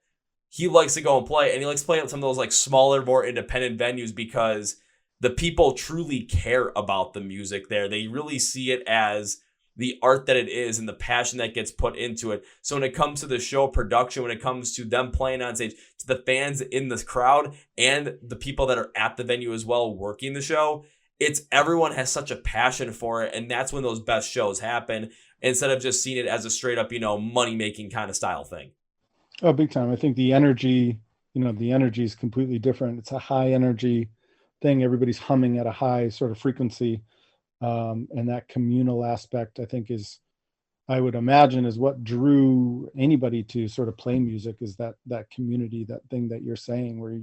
he likes to go and play, and he likes to play at some of those like smaller, more independent venues because the people truly care about the music there. They really see it as the art that it is and the passion that gets put into it. So when it comes to the show production, when it comes to them playing on stage, to the fans in the crowd and the people that are at the venue as well working the show, it's everyone has such a passion for it. And that's when those best shows happen, instead of just seeing it as a straight up, money-making kind of style thing. Oh, big time. I think the energy is completely different. It's a high energy thing. Everybody's humming at a high sort of frequency. And that communal aspect, I think, I would imagine is what drew anybody to sort of play music, is that community, that thing that you're saying, where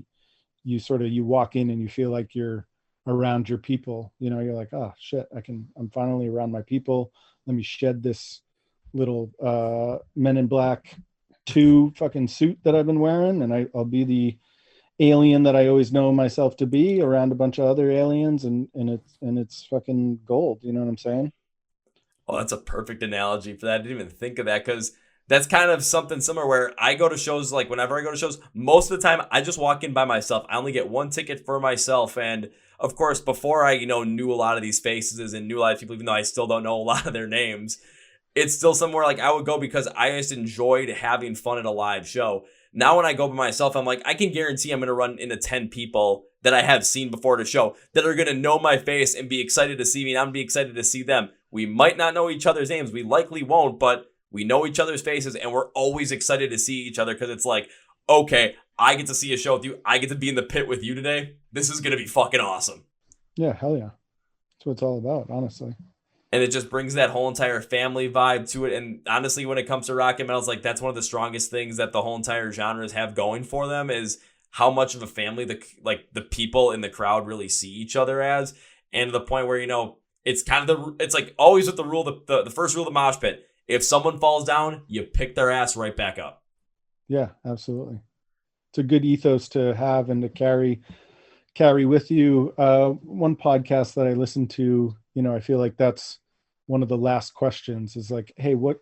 you walk in and you feel like you're around your people. You're like, oh shit, I'm finally around my people. Let me shed this little Men in Black 2 fucking suit that I've been wearing, and I'll be the alien that I always know myself to be around a bunch of other aliens, and it's fucking gold. You know what I'm saying? Oh, that's a perfect analogy for that. I didn't even think of that, because that's kind of something similar where I go to shows, like whenever I go to shows, most of the time I just walk in by myself. I only get one ticket for myself. And of course, before I, knew a lot of these faces and knew a lot of people, even though I still don't know a lot of their names, it's still somewhere like I would go because I just enjoyed having fun at a live show. Now when I go by myself, I'm like, I can guarantee I'm going to run into 10 people that I have seen before the show that are going to know my face and be excited to see me, and I'm going to be excited to see them. We might not know each other's names. We likely won't, but we know each other's faces, and we're always excited to see each other because it's like, okay, I get to see a show with you. I get to be in the pit with you today. This is going to be fucking awesome. Yeah, hell yeah. That's what it's all about, honestly. And it just brings that whole entire family vibe to it. And honestly, when it comes to rock and metal, it's like that's one of the strongest things that the whole entire genres have going for them, is how much of a family the people in the crowd really see each other as. And to the point where, it's kind of it's like always with the rule, the first rule of the mosh pit. If someone falls down, you pick their ass right back up. Yeah, absolutely. It's a good ethos to have and to carry with you. One podcast that I listened to, I feel like that's one of the last questions is like, hey, what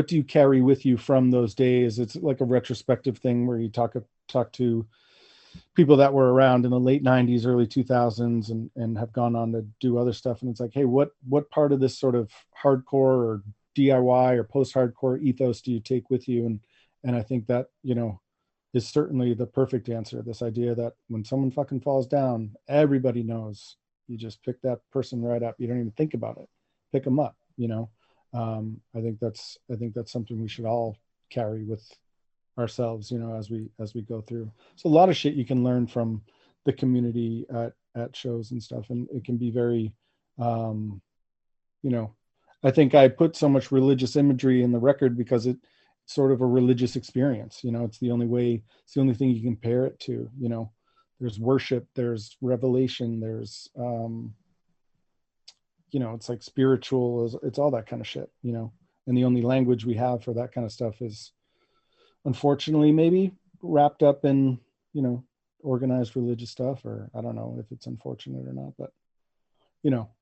do you carry with you from those days? It's like a retrospective thing where you talk to people that were around in the late 90s, early 2000s, and have gone on to do other stuff. And it's like, hey, what part of this sort of hardcore or DIY or post-hardcore ethos do you take with you? And I think that, is certainly the perfect answer. This idea that when someone fucking falls down, everybody knows. You just pick that person right up. You don't even think about it. Pick them up. I think that's something we should all carry with ourselves, as we go through. So a lot of shit you can learn from the community at shows and stuff, and it can be very, I think I put so much religious imagery in the record because it's sort of a religious experience. It's the only thing you compare it to. There's worship, there's revelation, there's it's like spiritual, it's all that kind of shit, and the only language we have for that kind of stuff is, unfortunately, maybe wrapped up in, organized religious stuff, or I don't know if it's unfortunate or not, but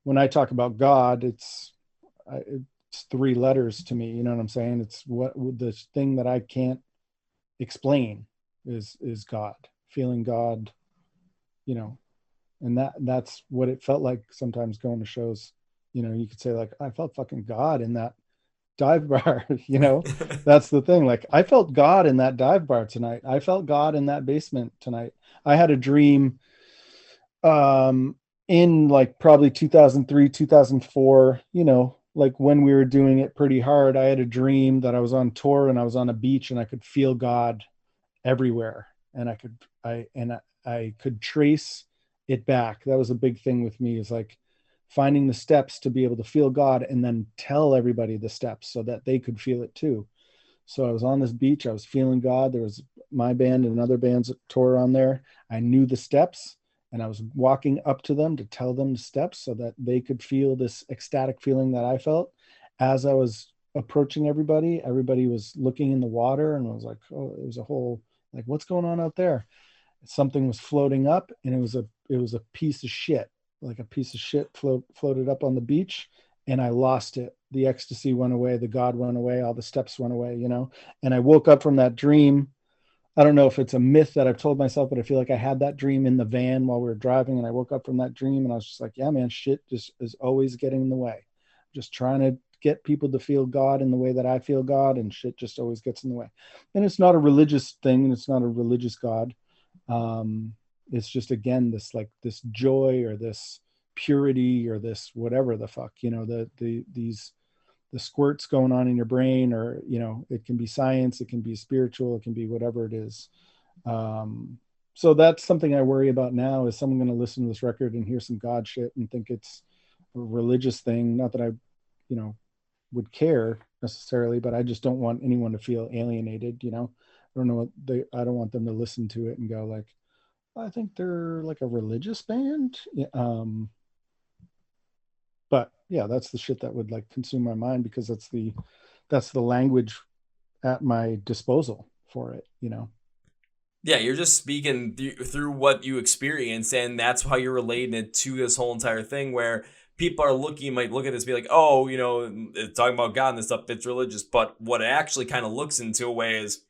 when I talk about God, it's three letters to me. You know what I'm saying? It's what the thing that I can't explain is God, feeling God, and that's what it felt like sometimes going to shows. You could say, like, I felt fucking God in that dive bar. That's the thing. Like, I felt God in that dive bar tonight. I felt God in that basement tonight. I had a dream in like probably 2003, 2004, like when we were doing it pretty hard. I had a dream that I was on tour and I was on a beach and I could feel God everywhere, and I could trace it back. That was a big thing with me, is like finding the steps to be able to feel God and then tell everybody the steps so that they could feel it too. So I was on this beach, I was feeling God. There was my band and other bands that tour on there. I knew the steps, and I was walking up to them to tell them the steps so that they could feel this ecstatic feeling that I felt. As I was approaching everybody was looking in the water, and I was like, oh, it was a whole, like, what's going on out there? Something was floating up, and it was a piece of shit. Like a piece of shit floated up on the beach, and I lost it. The ecstasy went away, the God went away, all the steps went away, and I woke up from that dream. I don't know if it's a myth that I've told myself, but I feel like I had that dream in the van while we were driving, and I woke up from that dream and I was just like, yeah, man, shit just is always getting in the way. Just trying to get people to feel God in the way that I feel God, and shit just always gets in the way. And it's not a religious thing, and it's not a religious God. It's just, again, this joy or this purity or this whatever the fuck, the squirts going on in your brain, or, it can be science, it can be spiritual, it can be whatever it is. So that's something I worry about now. Is someone going to listen to this record and hear some God shit and think it's a religious thing? Not that I, would care necessarily, but I just don't want anyone to feel alienated. I don't know I don't want them to listen to it and go like, I think they're like a religious band. But yeah, that's the shit that would like consume my mind, because that's the language at my disposal for it. Yeah, you're just speaking through what you experience, and that's how you're relating it to this whole entire thing, where people might look at this and be like, oh, it's talking about God and this stuff, it's religious. But what it actually kind of looks into a way is,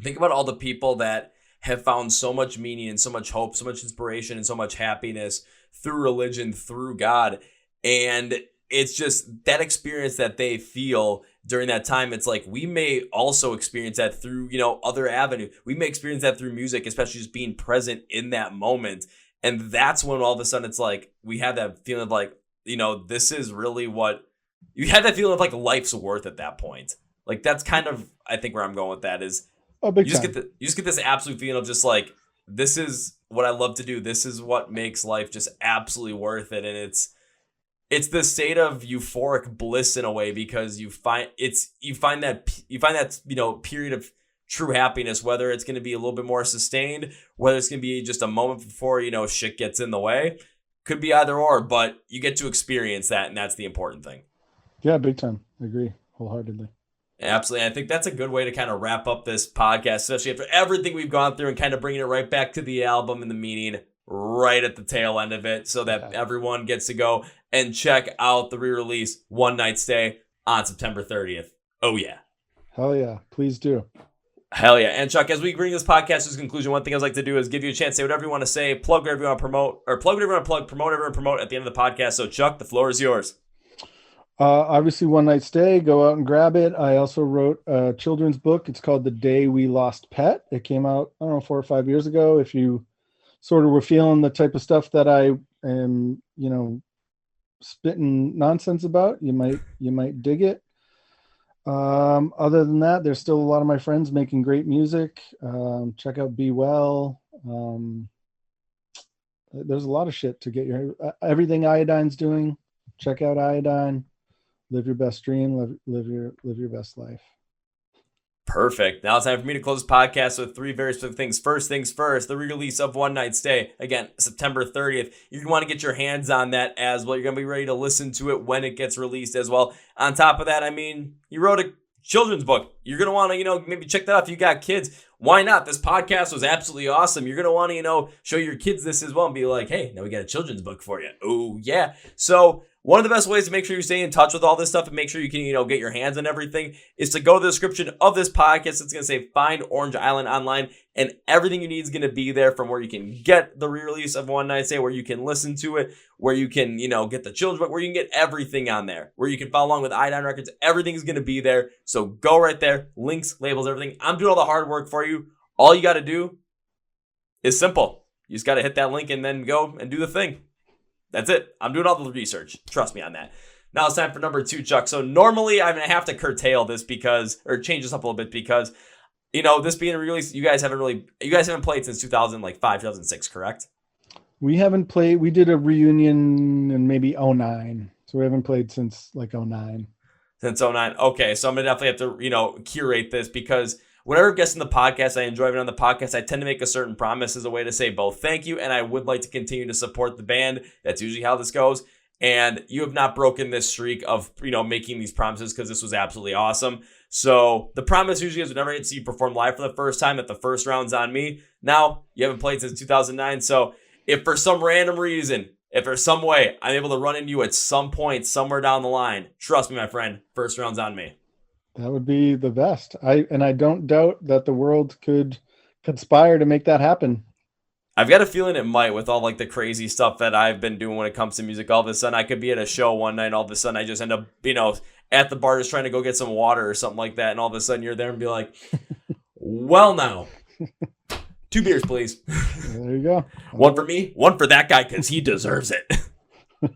think about all the people that have found so much meaning and so much hope, so much inspiration and so much happiness through religion, through God. And it's just that experience that they feel during that time. It's like, we may also experience that through, other avenues. We may experience that through music, especially just being present in that moment. And that's when all of a sudden it's like, we have that feeling of like, this is really what you had, that feeling of like life's worth at that point. Like, that's kind of, I think, where I'm going with that is, you just get this absolute feeling of just like, this is what I love to do. This is what makes life just absolutely worth it. And it's this state of euphoric bliss in a way, because you find that period of true happiness, whether it's going to be a little bit more sustained, whether it's going to be just a moment before, shit gets in the way. Could be either or, but you get to experience that, and that's the important thing. Yeah, big time. I agree wholeheartedly. Absolutely. I think that's a good way to kind of wrap up this podcast, especially after everything we've gone through, and kind of bringing it right back to the album and the meaning right at the tail end of it, so that everyone gets to go and check out the re-release One Night Stay on September 30th. Oh, yeah. Hell yeah. Please do. Hell yeah. And Chuck, as we bring this podcast to its conclusion, one thing I'd like to do is give you a chance to say whatever you want to say, plug whatever you want to promote, or plug whatever you want to plug, promote whatever you want to promote at the end of the podcast. So Chuck, the floor is yours. Obviously, One Night Stay, go out and grab it. I also wrote a children's book. It's called The Day We Lost Pet. It came out, I don't know, 4 or 5 years ago. If you sort of were feeling the type of stuff that I am, spitting nonsense about, you might dig it. Other than that, there's still a lot of my friends making great music. Check out Be Well. There's a lot of shit to get your everything Iodine's doing. Check out Iodine. Live your best dream. Live your best life. Perfect. Now it's time for me to close this podcast with 3 very specific things. First things first, the re-release of One Night Stay. Again, September 30th. You want to get your hands on that as well. You're going to be ready to listen to it when it gets released as well. On top of that, you wrote a children's book. You're going to want to, maybe check that out if you got kids. Why not? This podcast was absolutely awesome. You're going to want to, show your kids this as well and be like, hey, now we got a children's book for you. Oh, yeah. So one of the best ways to make sure you stay in touch with all this stuff and make sure you can, get your hands on everything is to go to the description of this podcast. It's going to say Find Orange Island Online, and everything you need is going to be there, from where you can get the re-release of One Night Stay, where you can listen to it, where you can, get the children's book, where you can get everything on there, where you can follow along with Iodine Records. Everything is going to be there. So go right there. Links, labels, everything. I'm doing all the hard work for you. All you got to do is simple. You just got to hit that link and then go and do the thing. That's it. I'm doing all the research. Trust me on that. Now it's time for number 2, Chuck. So normally I'm going to have to curtail this change this up a little bit because, this being a release, you guys haven't played since 2005, 2006, correct? We haven't played. We did a reunion in maybe 2009. So we haven't played since like 2009. Since 2009. Okay. So I'm going to definitely have to, curate this, because whenever I'm guesting the podcast, I enjoy having on the podcast. I tend to make a certain promise as a way to say both thank you, and I would like to continue to support the band. That's usually how this goes. And you have not broken this streak of, making these promises, because this was absolutely awesome. So the promise usually is whenever I get to see you perform live for the first time, that the first round's on me. Now, you haven't played since 2009. So if for some random reason, if there's some way I'm able to run into you at some point somewhere down the line, trust me, my friend, first round's on me. That would be the best. I don't doubt that the world could conspire to make that happen. I've got a feeling it might, with all the crazy stuff that I've been doing when it comes to music. All of a sudden, I could be at a show one night, and all of a sudden I just end up, at the bar just trying to go get some water or something like that. And all of a sudden you're there and be like, well, now 2 beers, please. There you go. One for me, one for that guy, because he deserves it.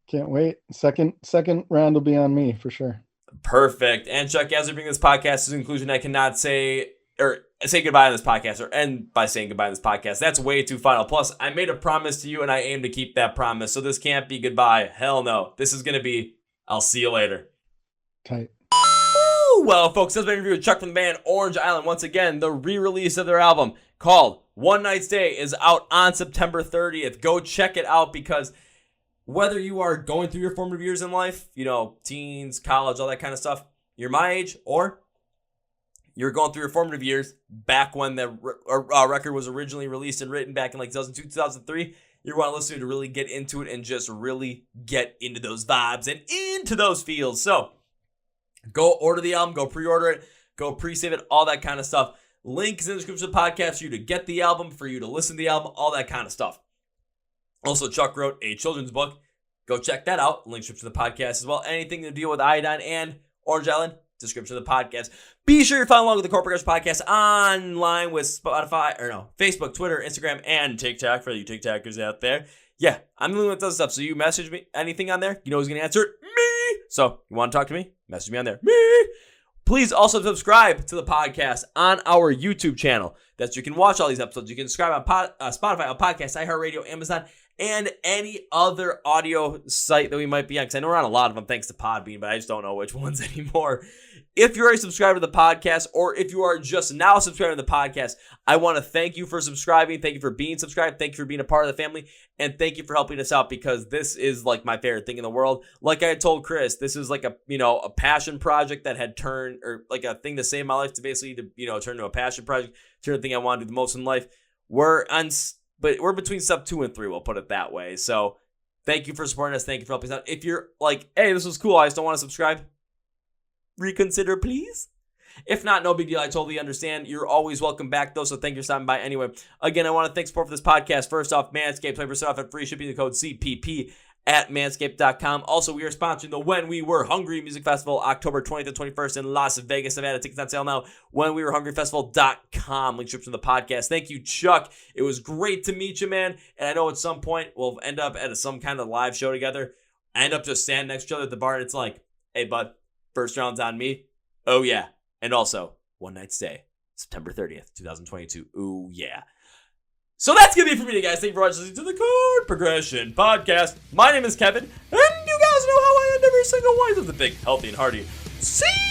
Can't wait. Second round will be on me for sure. Perfect. And Chuck, as we bring this podcast to conclusion, I cannot say goodbye on this podcast, or end by saying goodbye on this podcast. That's way too final. Plus, I made a promise to you, and I aim to keep that promise. So this can't be goodbye. Hell no. This is going to be, I'll see you later. Tight. Woo! Well, folks, that's my interview with Chuck from the band Orange Island. Once again, the re-release of their album called One Night Stay is out on September 30th. Go check it out, because whether you are going through your formative years in life, teens, college, all that kind of stuff, you're my age, or you're going through your formative years back when the record was originally released and written back in 2002, 2003, you want to listen to really get into it and just really get into those vibes and into those feels. So go order the album, go pre-order it, go pre-save it, all that kind of stuff. Link is in the description of the podcast for you to get the album, for you to listen to the album, all that kind of stuff. Also, Chuck wrote a children's book. Go check that out. Link description of the podcast as well. Anything to deal with Iodine and Orange Island, description of the podcast. Be sure you're following along with the Chord podcast online with Facebook, Twitter, Instagram, and TikTok for you TikTokers out there. Yeah, I'm the one that does stuff. So you message me anything on there, you know who's going to answer it? Me. So you want to talk to me? Message me on there. Me. Please also subscribe to the podcast on our YouTube channel. That's you can watch all these episodes. You can subscribe on Spotify, on Podcasts, iHeart Radio, Amazon, and any other audio site that we might be on. Because I know we're on a lot of them thanks to Podbean, but I just don't know which ones anymore. If you're already subscribed to the podcast, or if you are just now subscribing to the podcast, I want to thank you for subscribing. Thank you for being subscribed. Thank you for being a part of the family. And thank you for helping us out, because this is my favorite thing in the world. Like I told Chris, this is a passion project that had turned, or a thing to save my life, to basically turn to a passion project, turn the thing I want to do the most in life. We're between step 2 and 3, we'll put it that way. So thank you for supporting us. Thank you for helping us out. If you're like, hey, this was cool, I just don't want to subscribe, reconsider, please. If not, no big deal. I totally understand. You're always welcome back, though, so thank you for stopping by anyway. Again, I want to thank support for this podcast. First off, Manscaped, 20% off at free shipping, the code CPP at manscaped.com. Also, we are sponsoring the When We Were Hungry Music Festival, October 20th and 21st in Las Vegas, Nevada. Tickets on sale now. WhenWeWereHungryFestival.com. Link strips from the podcast. Thank you, Chuck. It was great to meet you, man. And I know at some point we'll end up at some kind of live show together. I end up just standing next to each other at the bar, and it's like, hey, bud, first round's on me. Oh, yeah. And also, one night stay, September 30th, 2022. Ooh, yeah. So that's going to be it for me today, guys. Thank you for watching to the Chord Progression Podcast. My name is Kevin, and you guys know how I end every single one of the big, healthy, and hearty. See